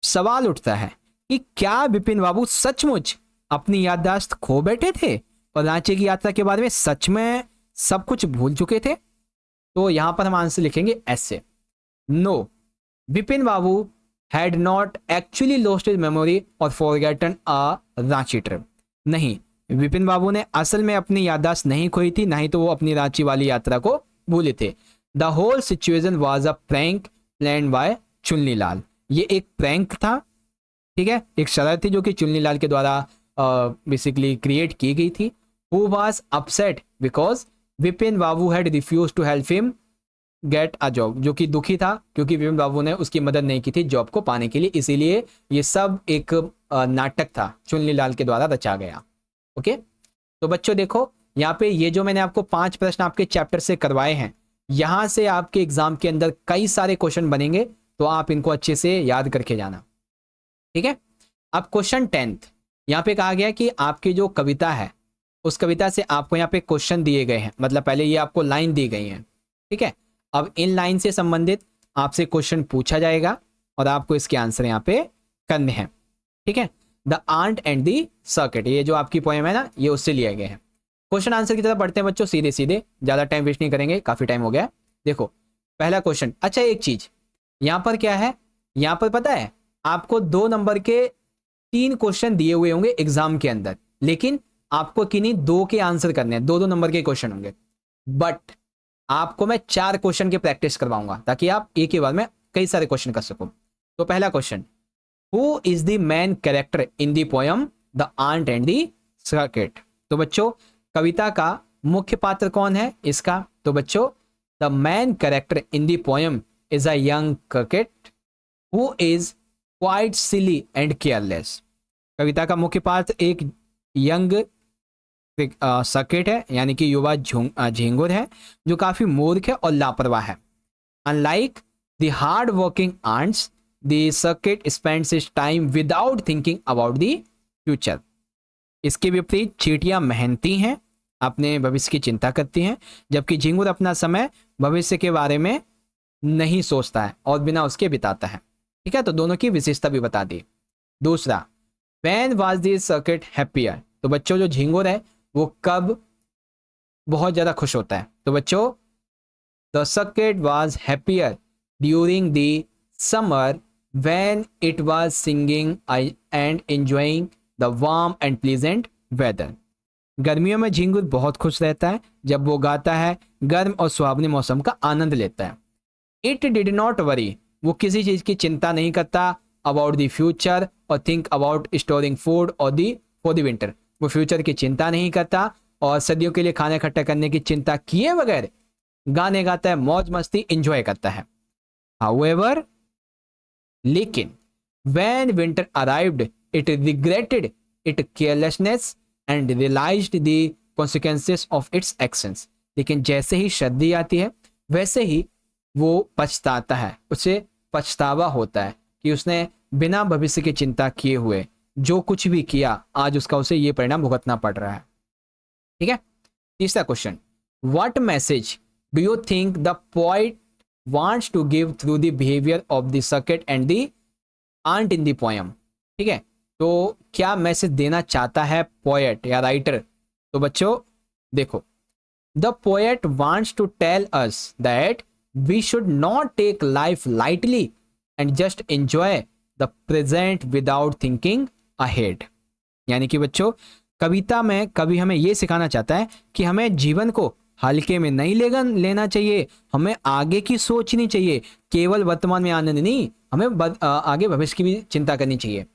सवाल उठता है कि क्या विपिन बाबू सचमुच अपनी याददाश्त खो बैठे थे और रांची की यात्रा के बारे में सच में सब कुछ भूल चुके थे। तो यहां पर हम आंसर लिखेंगे ऐसे, no Vipin Babu had not actually lost his memory और फॉरगेटन अ रांची ट्रिप। नहीं, विपिन बाबू ने असल में अपनी याददाश्त नहीं खोई थी, नहीं तो वो अपनी रांची वाली यात्रा को भूले थे। The whole situation was a prank planned by Chunni Lal. ये एक प्रैंक था, ठीक है, एक शरारत थी जो कि चुन्नी लाल के द्वारा बेसिकली क्रिएट की गई थी। Who was upset because Vipin Babu had refuse to help him get a job, जो कि दुखी था क्योंकि विपिन बाबू ने उसकी मदद नहीं की थी जॉब को पाने के लिए, इसीलिए ये सब एक नाटक था चुन्नी लाल के द्वारा रचा गया। ओके, तो बच्चों देखो यहाँ पे ये जो मैंने आपको 5 प्रश्न आपके चैप्टर से करवाए हैं, यहाँ से आपके एग्जाम के अंदर कई सारे क्वेश्चन बनेंगे, तो आप इनको अच्छे से याद करके जाना। ठीक है, अब क्वेश्चन 10th, यहाँ पे कहा गया कि आपकी जो कविता है उस कविता से आपको यहाँ पे क्वेश्चन दिए गए हैं, मतलब पहले ये आपको लाइन दी गई है। ठीक है, अब इन लाइन से संबंधित आपसे क्वेश्चन पूछा जाएगा और आपको इसके आंसर यहाँ पे करने हैं। ठीक है, the ant and the circuit, ये जो आपकी पोएम है ना, ये उससे लिए गए हैं। क्वेश्चन आंसर की तरफ बढ़ते हैं बच्चों, सीधे सीधे, ज्यादा टाइम वेस्ट नहीं करेंगे, काफी टाइम हो गया। देखो पहला क्वेश्चन, अच्छा एक चीज यहाँ पर क्या है, यहाँ पर पता है आपको 2 नंबर के 3 क्वेश्चन दिए हुए होंगे एग्जाम के अंदर, लेकिन आपको किन्हीं 2 के आंसर करने हैं, 2-2 नंबर के क्वेश्चन होंगे, बट आपको मैं 4 क्वेश्चन की प्रैक्टिस करवाऊंगा ताकि आप एक ही बार में कई सारे क्वेश्चन कर सको। तो पहला question, who is the main character in the poem the ant and the circuit. तो बच्चों कविता का मुख्य पात्र कौन है इसका, तो बच्चों the main character in the poem is a young cricket who is quite silly and careless. कविता का मुख्य पात्र एक यंग सर्किट है, यानी कि युवा झिंगुर है जो काफी मूर्ख है और लापरवाह है। Unlike the hard working ants the circuit spends his time without thinking about the future. इसके विपरीत चींटियां मेहनती हैं, अपने भविष्य की चिंता करती हैं, जबकि झिंगुर अपना समय भविष्य के बारे में नहीं सोचता है और बिना उसके बिताता है। ठीक है, तो दोनों की विशेषता भी बता दी। दूसरा, when was the circuit happier. तो बच्चों जो झिंगुर है वो कब बहुत ज्यादा खुश होता है, तो बच्चों the circuit was happier during the summer when it was singing and enjoying the warm and pleasant weather. गर्मियों में झिंगुर बहुत खुश रहता है जब वो गाता है, गर्म और सुहावने मौसम का आनंद लेता है. It did not worry, वो किसी चीज की चिंता नहीं करता about the future और think about storing food or for the winter. वो फ्यूचर की चिंता नहीं करता और सर्दियों के लिए खाना इकट्ठा करने की चिंता किए बगैर गाने गाता है, मौज मस्ती एंजॉय करता है. However, लेकिन when winter arrived, it regretted its carelessness and realized the consequences of its actions. लेकिन जैसे ही सर्दी आती है वैसे ही वो पछताता है, उसे पछतावा होता है कि उसने बिना भविष्य की चिंता किए हुए जो कुछ भी किया, आज उसका उसे ये परिणाम भुगतना पड़ रहा है. ठीक है. तीसरा question, what message do you think the poet wants to give through the behavior of the circuit and the ant in the poem. ठीक है, तो क्या मैसेज देना चाहता है पोएट या राइटर? तो बच्चों देखो, the poet wants to tell us that we should not take life lightly and just enjoy the present without thinking ahead. यानी कि बच्चों कविता में कवि हमें यह सिखाना चाहता है कि हमें जीवन को हल्के में नहीं लेना चाहिए, हमें आगे की सोचनी चाहिए, केवल वर्तमान में आनंद नहीं, हमें आगे भविष्य की भी चिंता करनी चाहिए.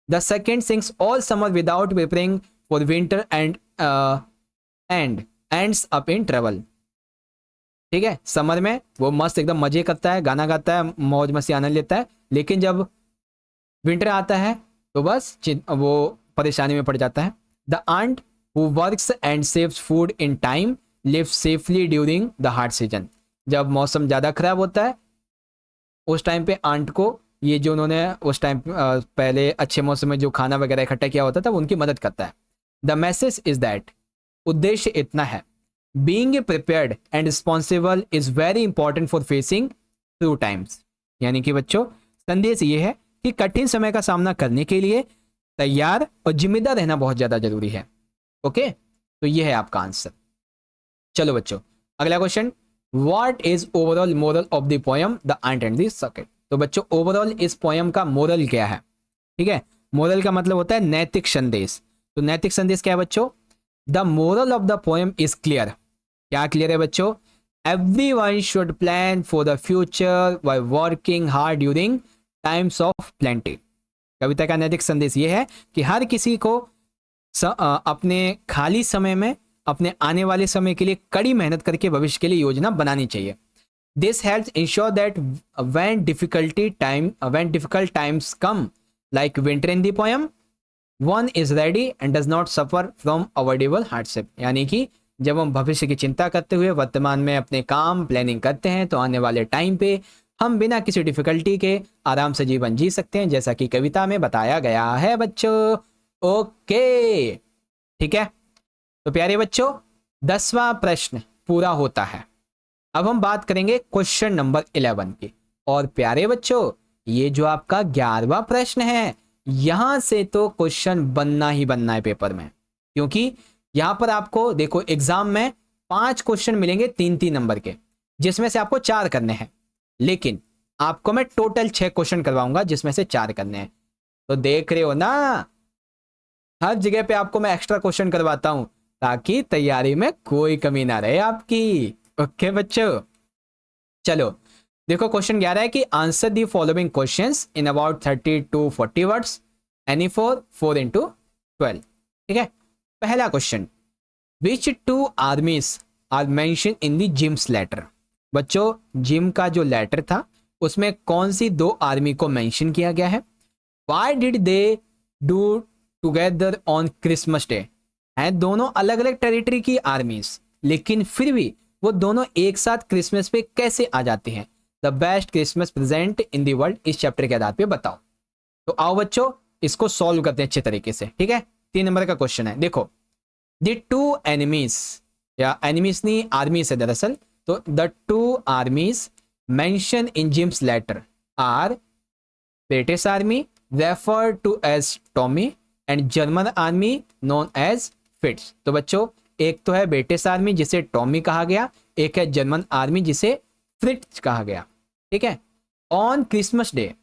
The second sings all summer without preparing for winter and ends up in travel. ठीक है, समर में वो मस्त एकदम मजे करता है, गाना गाता है, मौज मस्ती आनंद लेता है, लेकिन जब विंटर आता है तो बस वो परेशानी में पड़ जाता है. The ant who works and saves food in time live safely during the hard season. जब मौसम ज़्यादा खराब होता है उस टाइम पे आंट को ये जो उन्होंने उस टाइम पहले अच्छे मौसम में जो खाना वगैरह इकट्ठा किया होता था वो उनकी मदद करता है. द मैसेज इज दैट, उद्देश्य इतना है, being prepared and responsible is very important for facing through times. यानी कि बच्चों संदेश ये है कि कठिन समय का सामना करने के लिए तैयार और जिम्मेदार रहना बहुत ज़्यादा जरूरी है. ओके, तो ये है आपका आंसर. चलो बच्चों अगला question, what is overall moral of the poem the ant and the circuit. तो बच्चों ओवरऑल इस पोएम का मोरल क्या है? ठीक है, मोरल का मतलब होता है नैतिक संदेश. तो नैतिक संदेश क्या है बच्चों? The moral of the poem is clear. क्या क्लियर है बच्चों? Everyone should plan for the future by working hard during times of plenty. कविता का नैतिक संदेश ये है कि हर किसी को अपने खाली समय में अपने आने वाले समय के लिए कड़ी मेहनत करके भविष्य के लिए योजना बनानी चाहिए. This helps ensure that when difficult times come like winter in the poem, one is ready and does not suffer from avoidable hardship. यानी कि जब हम भविष्य की चिंता करते हुए वर्तमान में अपने काम प्लानिंग करते हैं तो आने वाले टाइम पे हम बिना किसी डिफिकल्टी के आराम से जीवन जी सकते हैं, जैसा कि कविता में बताया गया है बच्चों. ओके ठीक है, तो प्यारे बच्चों 10वां प्रश्न पूरा होता है. अब हम बात करेंगे क्वेश्चन नंबर 11 की. और प्यारे बच्चों ये जो आपका 11वां प्रश्न है, यहां से तो क्वेश्चन बनना ही बनना है पेपर में, क्योंकि यहां पर आपको देखो एग्जाम में 5 क्वेश्चन मिलेंगे 3-3 नंबर के, जिसमें से आपको 4 करने हैं, लेकिन आपको मैं टोटल 6 क्वेश्चन करवाऊंगा जिसमें से 4 करने हैं. तो देख रहे हो ना, हर जगह पे आपको मैं एक्स्ट्रा क्वेश्चन करवाता हूं ताकि तैयारी में कोई कमी ना रहे आपकी. ओके बच्चों, चलो देखो क्वेश्चन 11 है कि answer the following questions in about 30 to 40 words, any four 4 into 12. ठीक है, पहला क्वेश्चन, which 2 armies are mention in the Jim's letter. बच्चों जिम का जो लेटर था उसमें कौन सी 2 आर्मी को मेंशन किया गया है? Why did they do together on Christmas day. हैं दोनों अलग अलग टेरिटरी की आर्मीज, लेकिन फिर भी वो दोनों एक साथ क्रिसमस पे कैसे आ जाते हैं? The best Christmas present in the world, इस चैप्टर के आधार पे बताओ. तो आओ बच्चों इसको सॉल्व करते हैं अच्छे तरीके से. ठीक है, 3 नंबर का क्वेश्चन है. देखो द 2 एनिमीज, या एनिमीज नहीं आर्मीज है दरअसल, तो the 2 armies mention in Jim's letter are British army referred to as Tommy and German army known as Fritz. तो बच्चों एक तो है ब्रिटिश आर्मी जिसे टॉमी कहा गया, एक है जर्मन आर्मी जिसे फ्रिट्ज कहा गया. ठीक है, on Christmas day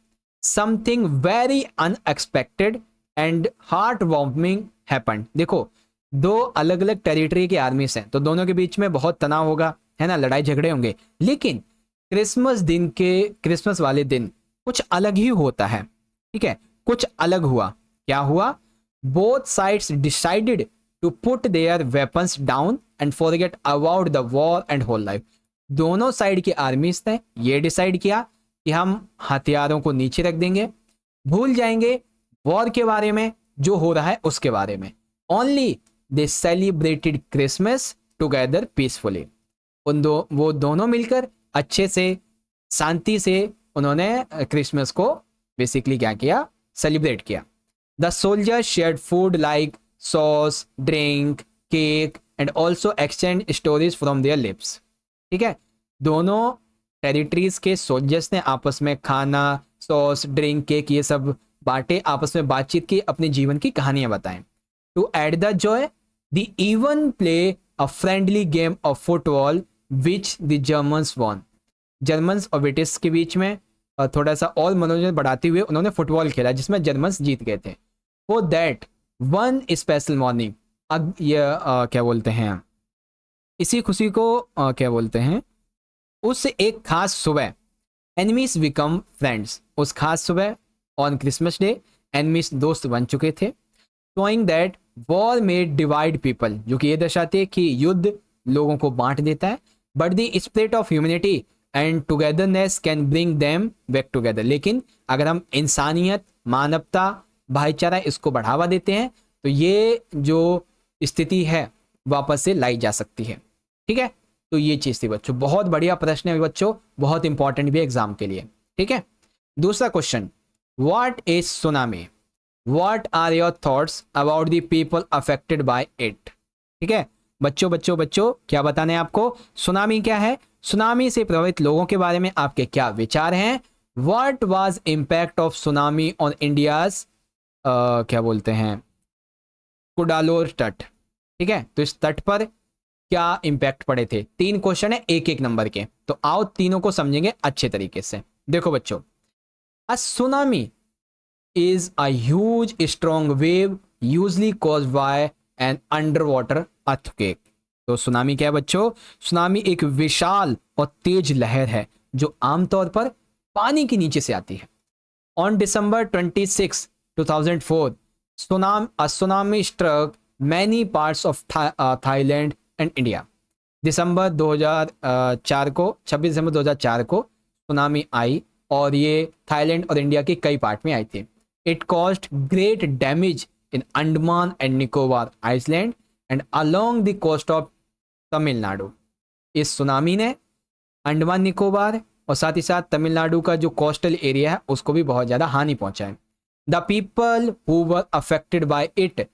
something very unexpected and heart warming happened. देखो, दो अलग अलग टेरिटरी के आर्मीज हैं, तो दोनों के बीच में बहुत तनाव होगा, है ना, लड़ाई झगड़े होंगे, लेकिन क्रिसमस वाले दिन कुछ अलग ही होता है। ठीक है, कुछ अलग हुआ। क्या हुआ? Both sides decided to put their weapons down and forget about the war and whole life. दोनों साइड की आर्मीज ने ये डिसाइड किया कि हम हथियारों को नीचे रख देंगे, भूल जाएंगे वॉर के बारे में, जो हो रहा है उसके बारे में। Only they celebrated Christmas together peacefully. वो दोनों मिलकर अच्छे से, शांति से उन्होंने क्रिसमस को बेसिकली क्या किया? सेलिब्रेट किया। The soldiers shared food like sauce, drink, cake and also exchange stories from there lips. ठीक है, दोनों टेरिटरीज के सोल्जर्स ने आपस में खाना, सॉस, ड्रिंक, केक ये सब बांटे, आपस में बातचीत की, अपने जीवन की कहानियां बताएं। To add the joy they even play a friendly game of football which the Germans won. Germans और ब्रिटिश के बीच में थोड़ा सा और मनोरंजन बढ़ाते हुए उन्होंने फुटबॉल खेला, जिसमें जर्मन्स जीत गए थे। For that one special morning, अब ये क्या बोलते हैं, इसी खुशी को क्या बोलते हैं, उस एक खास सुबह एनिमीज बिकम फ्रेंड्स। उस खास सुबह ऑन क्रिसमस डे एनिमीज दोस्त बन चुके थे। शोइंग दैट वॉर में डिवाइड पीपल, जो कि ये दर्शाते हैं कि युद्ध लोगों को बांट देता है, but the spirit of humanity and togetherness can bring them back together. लेकिन अगर हम इंसानियत, मानवता, भाईचारा इसको बढ़ावा देते हैं तो ये जो स्थिति है वापस से लाई जा सकती है। ठीक है, तो ये चीज थी बच्चों। बहुत बढ़िया प्रश्न है बच्चों, बहुत इंपॉर्टेंट भी एग्जाम के लिए। ठीक है, दूसरा question, what is tsunami? What are your thoughts about the people affected by it? ठीक है बच्चों, क्या बताना है आपको? सुनामी क्या है, सुनामी से प्रभावित लोगों के बारे में आपके क्या विचार हैं? What was impact of tsunami on India's क्या बोलते हैं, कुडालोर तट। ठीक है, तो इस तट पर क्या इंपैक्ट पड़े थे? 3 क्वेश्चन है, एक एक नंबर के, तो आओ तीनों को समझेंगे अच्छे तरीके से। देखो बच्चों, a tsunami is a huge strong wave usually caused by an underwater earthquake. तो सुनामी क्या है बच्चों? सुनामी एक विशाल और तेज लहर है जो आमतौर पर पानी के नीचे से आती है। On December 26, 2004, tsunami struck many parts of Thailand and India. दिसंबर 2004 को, 26 दिसंबर 2004 को सुनामी आई और ये थाईलैंड और इंडिया के कई पार्ट में आई थी। It caused great damage in Andaman and Nicobar island and along the coast of Tamil Nadu. इस सुनामी ने अंडमान निकोबार और साथ ही साथ तमिलनाडु का जो कोस्टल एरिया है उसको भी बहुत ज़्यादा हानि पहुंचाई। The people who were affected by it,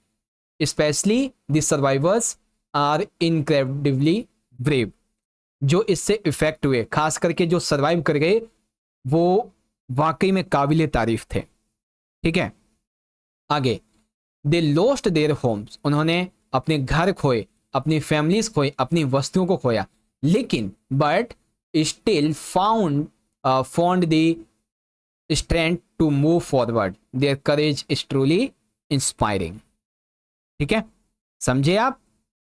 specially the survivors, are incredibly brave. जो इससे इफेक्ट हुए, खास करके जो सर्वाइव कर गए, वो वाकई में काबिले तारीफ थे। ठीक है, आगे, दे लॉस्ट देयर होम्स, उन्होंने अपने घर खोए, अपनी फैमिलीज खोए, अपनी वस्तुओं को खोया, लेकिन but still found the strength to move forward. Their courage is truly inspiring. ठीक है, समझे आप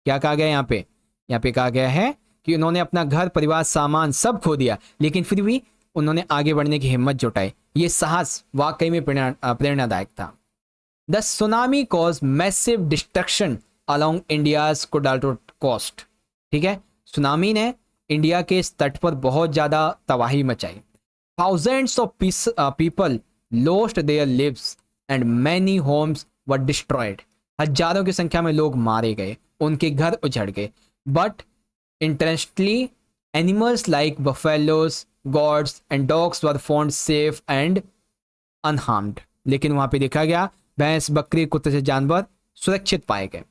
क्या कहा गया यहाँ पे? यहाँ पे कहा गया है कि उन्होंने अपना घर, परिवार, सामान सब खो दिया, लेकिन फिर भी उन्होंने आगे बढ़ने की हिम्मत जुटाई। ये साहस वाकई में प्रेरणादायक था। The tsunami cause massive destruction along India's coastal coast. ठीक है, सुनामी ने इंडिया के इस तट पर बहुत ज्यादा तबाही मचाई। Thousands of people lost their lives and many homes were destroyed. हजारों की संख्या में लोग मारे गए, उनके घर उजड़ गए। But interestingly animals like buffaloes, gods and dogs were found safe and unharmed. लेकिन वहां पे देखा गया भैंस, बकरी, कुत्ते से जानवर सुरक्षित पाए गए।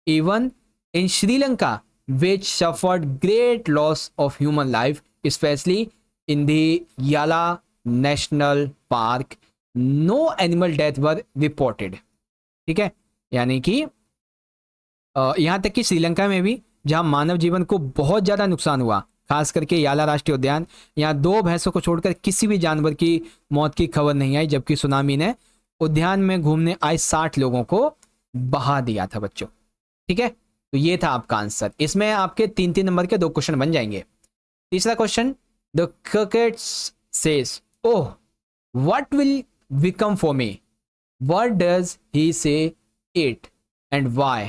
Even in Sri Lanka which suffered great loss of human life, especially in the Yala National Park, no animal death were reported। ठीक है, यानी कि यहाँ तक कि श्रीलंका में भी जहाँ मानव जीवन को बहुत ज़्यादा नुकसान हुआ, खास करके याला राष्ट्रीय उद्यान, यहाँ 2 भैंसों को छोड़कर किसी भी जानवर की मौत की खबर नहीं आई, जबकि सुनामी ने उद्यान में घूमने आए 60 लोगों को बहा दिया था बच्चों। ठीक है, तो ये था आपका आंसर। इसमें आपके 3-3 नंबर के 2 क्वेश्चन बन जाएंगे। तीसरा question, the cricket says oh what will become for me, what does he से इट एंड व्हाई।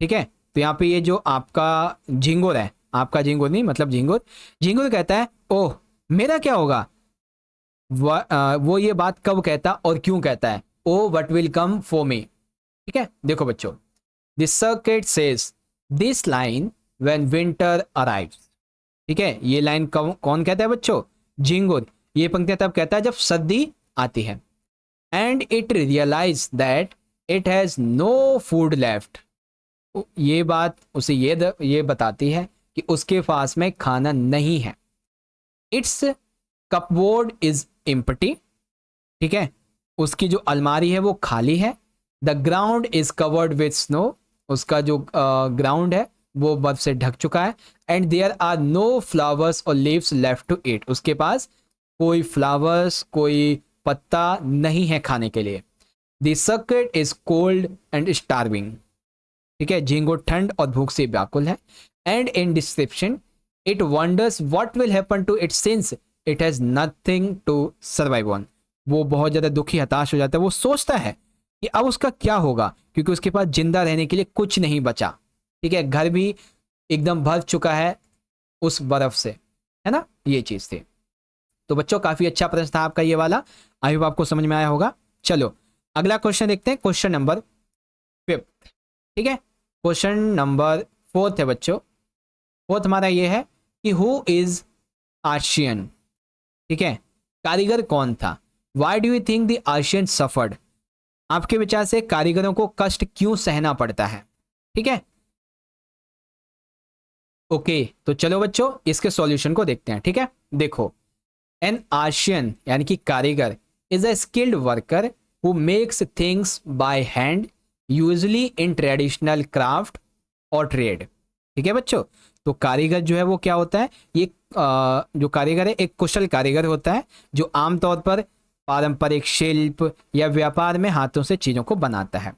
ठीक है, तो यहाँ पे ये जो आपका झिंगुर है, आपका झिंगुर नहीं मतलब झिंगुर, झिंगुर कहता है ओह मेरा क्या होगा, वो ये बात कब कहता और क्यों कहता है, oh what will come for me. ठीक है, देखो बच्चों, this circuit says this line when winter arrives. ठीक है, ये लाइन कौन कहता है बच्चों, झिंगुर। ये पंक्ति तब कहता है जब सर्दी आती है। And it realise that it has no food left. ये बात उसे ये बताती है कि उसके पास में खाना नहीं है। It's cupboard is empty. ठीक है, उसकी जो अलमारी है वो खाली है। The ground is covered with snow. उसका जो ग्राउंड है वो बर्फ से ढक चुका है। And there are no flowers or leaves left to eat. उसके पास कोई फ्लावर्स, कोई पत्ता नहीं है खाने के लिए। The circuit is cold and starving. ठीक है, झिंगुर ठंड और भूख से व्याकुल है। And in description it wonders what will happen to it since it has nothing to survive on. वो बहुत ज्यादा दुखी हताश हो जाता है। वो सोचता है कि अब उसका क्या होगा, क्योंकि उसके पास जिंदा रहने के लिए कुछ नहीं बचा। ठीक है, घर भी एकदम भर चुका है उस बर्फ से, है ना, ये चीज थी। तो बच्चों काफी अच्छा प्रश्न था आपका ये वाला, आई होप आपको समझ में आया होगा। चलो अगला क्वेश्चन देखते हैं, क्वेश्चन नंबर 5। ठीक है, क्वेश्चन नंबर 4 है बच्चों। 4 हमारा ये है कि हु इज आर्शियन। ठीक है, कारीगर कौन था। Why do you think the artisans suffered. आपके विचार से कारीगरों को कष्ट क्यों सहना पड़ता है। ठीक है, ओके, तो चलो बच्चों इसके सॉल्यूशन को देखते हैं। ठीक है, देखो, एन आर्शियन यानी कि कारीगर is a skilled worker who makes things by hand usually in traditional craft और ट्रेड। ठीक है बच्चों, तो कारीगर जो है वो क्या होता है, ये जो कारीगर है एक कुशल कारीगर होता है जो आमतौर पर पारंपरिक शिल्प या व्यापार में हाथों से चीजों को बनाता है।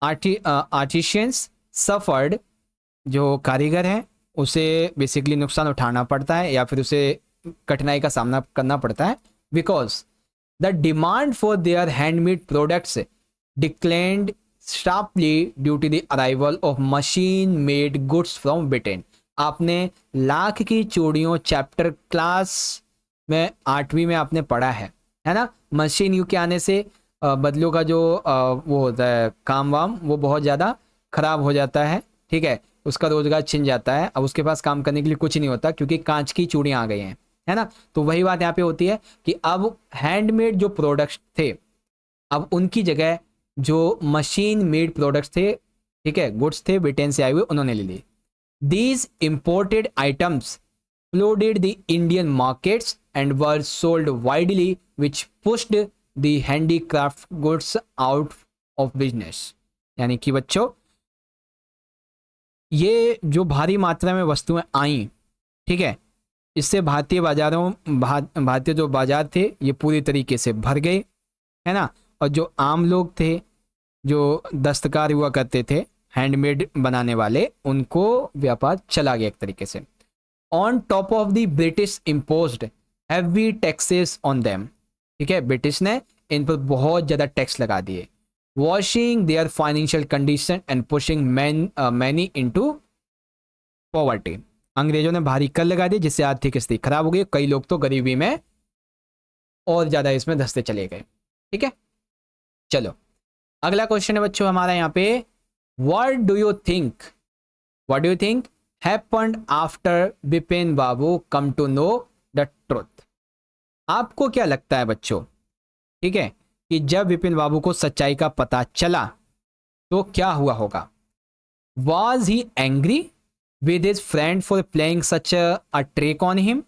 आर्टिशियंस सफर्ड, जो कारीगर है उसे बेसिकली नुकसान उठाना पड़ता है या फिर उसे कठिनाई का सामना करना पड़ता है, because the demand for their handmade products declined sharply due to the arrival of machine made goods from Britain. आपने लाख की चूड़ियों चैप्टर क्लास में 8वीं में आपने पढ़ा है ना। मशीन युग के आने से बदलों का जो वो होता है काम वाम वो बहुत ज़्यादा खराब हो जाता है। ठीक है, उसका रोजगार छिन जाता है। अब उसके पास काम करने के लिए कुछ नहीं होता क्योंकि कांच की चूड़ियाँ आ गई हैं, है ना। तो वही बात यहाँ पे होती है कि अब हैंडमेड जो प्रोडक्ट्स थे अब उनकी जगह जो मशीन मेड प्रोडक्ट्स थे, ठीक है, गुड्स थे ब्रिटेन से आए हुए, उन्होंने ले ली। These imported items flooded the Indian markets and were sold widely, which pushed the handicraft goods out of business। यानी कि बच्चों ये जो भारी मात्रा में वस्तुएं आई, ठीक है, इससे भारतीय भारतीय जो बाजार थे ये पूरी तरीके से भर गए, है ना। और जो आम लोग थे, जो दस्तकार हुआ करते थे हैंडमेड बनाने वाले, उनको व्यापार चला गया एक तरीके से। On top of the British imposed heavy taxes on them. ठीक है, ब्रिटिश ने इन पर बहुत ज़्यादा टैक्स लगा दिए। Washing there financial condition and pushing many into poverty. अंग्रेजों ने भारी कर लगा दिए जिससे आर्थिक स्थिति खराब हो गई। कई लोग तो गरीबी में और ज़्यादा इसमें धंसते चले गए। ठीक है, चलो अगला क्वेश्चन है बच्चों हमारा यहाँ पे, what do you think happened after Bipin Babu come to know the truth। आपको क्या लगता है बच्चों, ठीक है, कि जब बिपिन बाबू को सच्चाई का पता चला तो क्या हुआ होगा। Was he angry with his friend for playing such a trick on him।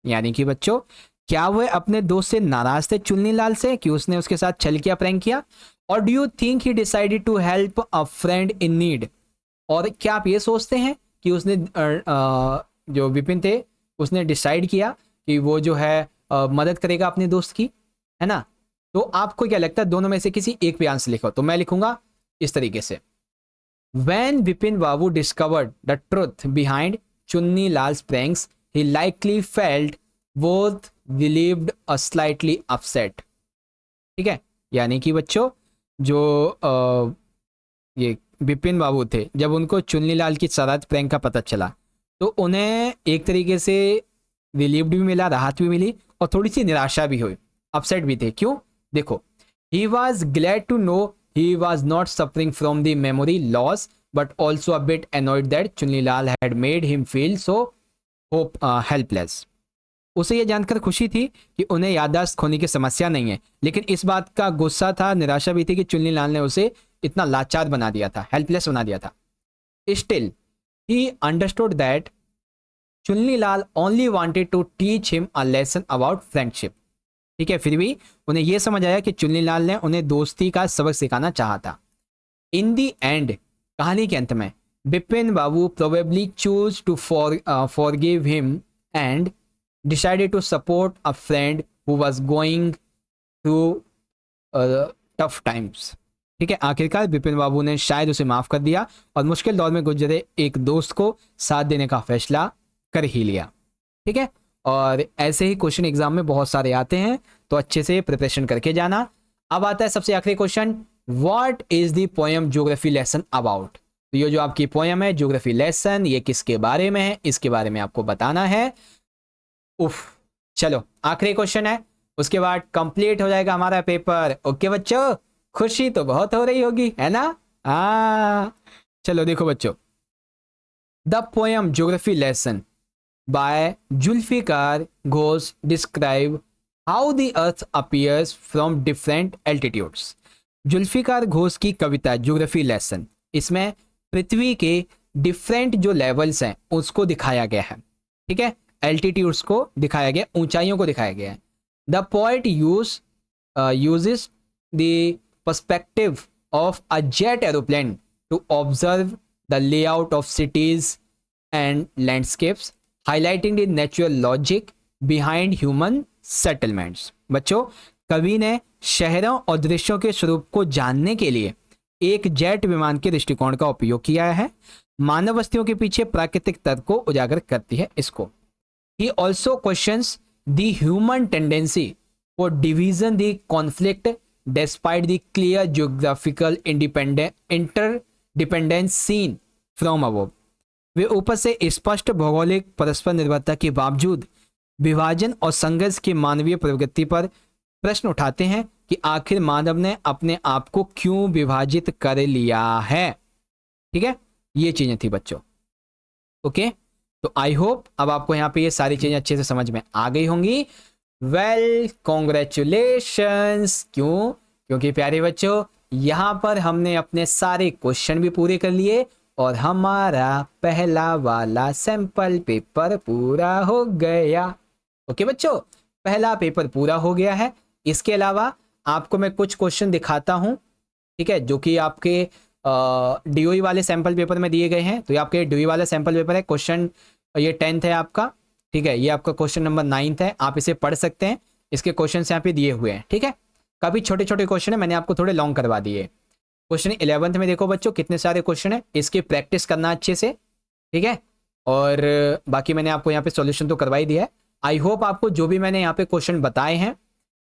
यानी कि बच्चों क्या वह अपने दोस्त से नाराज थे चुन्नीलाल से कि उसने उसके साथ छल किया, प्रैंक किया। और do you think he decided to help a friend in need. और क्या आप ये सोचते हैं कि उसने जो विपिन थे उसने डिसाइड किया कि वो जो है मदद करेगा अपने दोस्त की, है ना। तो आपको क्या लगता है दोनों में से किसी एक पे आंसर लिखो। तो मैं लिखूंगा इस तरीके से, When Bipin Babu discovered the truth behind Chunni Lal's pranks, he likely felt both relieved or slightly upset. ठीक है, यानी कि बच्चों जो ये बिपिन बाबू थे, जब उनको चुन्नी लाल की शरारत प्रैंक का पता चला तो उन्हें एक तरीके से रिलीव्ड भी मिला, राहत भी मिली और थोड़ी सी निराशा भी हुई, अपसेट भी थे। क्यों? देखो, he was glad to know he was not suffering from the memory loss but also a bit annoyed that Chunilal had made him feel so helpless. उसे यह जानकर खुशी थी कि उन्हें याददाश्त खोने की समस्या नहीं है, लेकिन इस बात का गुस्सा था, निराशा भी थी कि चुन्नीलाल ने उसे इतना लाचार बना दिया था, हेल्पलेस बना दिया था। Still, he understood that Chunilal only wanted to teach him a lesson about friendship. ठीक है, फिर भी उन्हें यह समझ आया कि चुन्नीलाल ने उन्हें दोस्ती का सबक सिखाना चाहा था। इन दी एंड, कहानी के अंत में, Bipin Babu probably choose to forgive him and decided to support a friend who was going through tough times. ठीक है, आखिरकार बिपिन बाबू ने शायद उसे माफ कर दिया और मुश्किल दौर में गुजरे एक दोस्त को साथ देने का फैसला कर ही लिया। ठीक है, और ऐसे ही क्वेश्चन एग्जाम में बहुत सारे आते हैं, तो अच्छे से प्रिपरेशन करके जाना। अब आता है सबसे आखिरी question, what is the poem geography lesson about. तो ये जो आपकी पोएम है ज्योग्राफी लेसन, ये किसके बारे में है, इसके बारे में आपको बताना है। उफ, चलो आखिरी क्वेश्चन है, उसके बाद कंप्लीट हो जाएगा हमारा पेपर। ओके बच्चों, खुशी तो बहुत हो रही होगी, है ना। चलो देखो बच्चों, the poem geography lesson by Zulfikar Ghosh describe how the earth appears from different altitudes. Zulfikar Ghosh की कविता ज्योग्राफी लेसन, इसमें पृथ्वी के डिफरेंट जो लेवल्स हैं उसको दिखाया गया है। ठीक है, एल्टीट्यूड्स को दिखाया गया, ऊंचाइयों को दिखाया गया है। The poet uses the perspective of a jet aeroplane to observe the layout of cities and landscapes, highlighting the natural logic behind human settlements. बच्चों, कवि ने शहरों और दृश्यों के स्वरूप को जानने के लिए एक जेट विमान के दृष्टिकोण का उपयोग किया है, मानव बस्तियों के पीछे प्राकृतिक तर्क को उजागर करती है इसको। He also questions the human tendency for division, the conflict despite the clear geographical interdependence seen from above. वे ऊपर से स्पष्ट भौगोलिक परस्पर निर्भरता के बावजूद विभाजन और संघर्ष की मानवीय प्रवृत्ति पर प्रश्न उठाते हैं कि आखिर मानव ने अपने आप को क्यों विभाजित कर लिया है। ठीक है, ये चीजें थी बच्चों। ओके, तो आई होप अब आपको यहाँ पे ये सारी चीजें अच्छे से समझ में आ गई होंगी। Well, congratulations. क्यों? क्योंकि प्यारे बच्चों, यहाँ पर हमने अपने सारे क्वेश्चन भी पूरे कर लिए और हमारा पहला वाला सैंपल पेपर पूरा हो गया। ओके बच्चों, पहला पेपर पूरा हो गया है। इसके अलावा आपको मैं कुछ क्वेश्चन दिखाता हूं, ठीक है, जो कि आपके डीओई वाले सैंपल पेपर में दिए गए हैं। तो ये आपके डीओई वाला सैंपल पेपर है, क्वेश्चन ये 10th है आपका। ठीक है, ये आपका क्वेश्चन नंबर 9th है, आप इसे पढ़ सकते हैं। इसके क्वेश्चन यहाँ पे दिए हुए हैं। ठीक है, काफी छोटे छोटे क्वेश्चन है, मैंने आपको थोड़े लॉन्ग करवा दिए। क्वेश्चन 11th में देखो बच्चों कितने सारे क्वेश्चन है, इसकी प्रैक्टिस करना अच्छे से। ठीक है, और बाकी मैंने आपको यहाँ पे सॉल्यूशन तो करवा ही दिया है। आई होप आपको जो भी मैंने यहाँ पे क्वेश्चन बताए हैं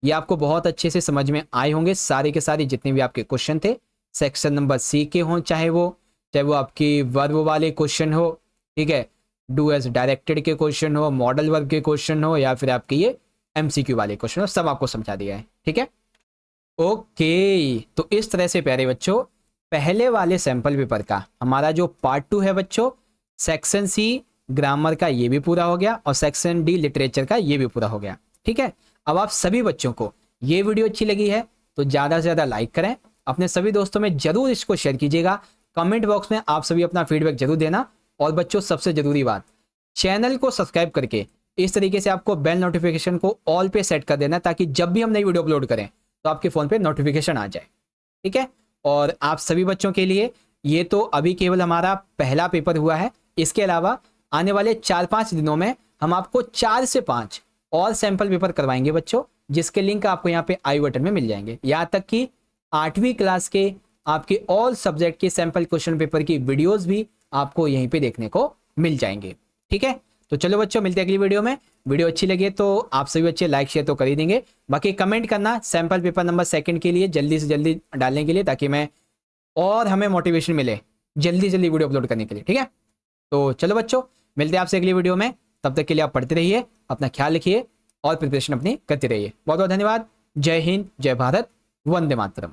ये आपको बहुत अच्छे से समझ में आए होंगे। सारे के सारे जितने भी आपके क्वेश्चन थे सेक्शन नंबर सी के हों, चाहे वो आपकी वर्ब वाले क्वेश्चन हो, ठीक है, डू एज डायरेक्टेड के क्वेश्चन हो, मॉडल वर्ब के क्वेश्चन हो, या फिर आपके ये एमसीक्यू वाले क्वेश्चन हो, सब आपको समझा दिया है। ठीक है, ओके, तो इस तरह से प्यारे बच्चों पहले वाले सैंपल पेपर का हमारा जो पार्ट 2 है बच्चों, सेक्शन सी ग्रामर का ये भी पूरा हो गया और सेक्शन डी लिटरेचर का ये भी पूरा हो गया। ठीक है, अब आप सभी बच्चों को ये वीडियो अच्छी लगी है तो ज़्यादा से ज़्यादा लाइक करें, अपने सभी दोस्तों में जरूर इसको शेयर कीजिएगा, कमेंट बॉक्स में आप सभी अपना फीडबैक जरूर देना। और बच्चों सबसे जरूरी बात, चैनल को सब्सक्राइब करके इस तरीके से आपको बेल नोटिफिकेशन को ऑल पे सेट कर देना, ताकि जब भी हम नई वीडियो अपलोड करें तो आपके फ़ोन पे नोटिफिकेशन आ जाए। ठीक है, और आप सभी बच्चों के लिए ये तो अभी केवल हमारा पहला पेपर हुआ है, इसके अलावा आने वाले 4-5 दिनों में हम आपको 4 से 5 और सैंपल पेपर करवाएंगे बच्चों, जिसके लिंक आपको यहाँ पे आई बटन में मिल जाएंगे। यहाँ तक कि 8वीं क्लास के आपके ऑल सब्जेक्ट के सैंपल क्वेश्चन पेपर की वीडियोस भी आपको यहीं पे देखने को मिल जाएंगे। ठीक है, तो चलो बच्चों मिलते हैं अगली वीडियो में। वीडियो अच्छी लगे तो आप सभी बच्चे लाइक शेयर तो कर ही देंगे, बाकी कमेंट करना सैंपल पेपर नंबर 2 के लिए जल्दी से जल्दी डालने के लिए, ताकि मैं और हमें मोटिवेशन मिले जल्दी जल्दी वीडियो अपलोड करने के लिए। ठीक है, तो चलो बच्चों मिलते हैं आपसे अगली वीडियो में। तब तक के लिए आप पढ़ते रहिए, अपना ख्याल रखिए और प्रिपरेशन अपनी करते रहिए। बहुत बहुत धन्यवाद। जय हिंद, जय भारत, वंदे मातरम।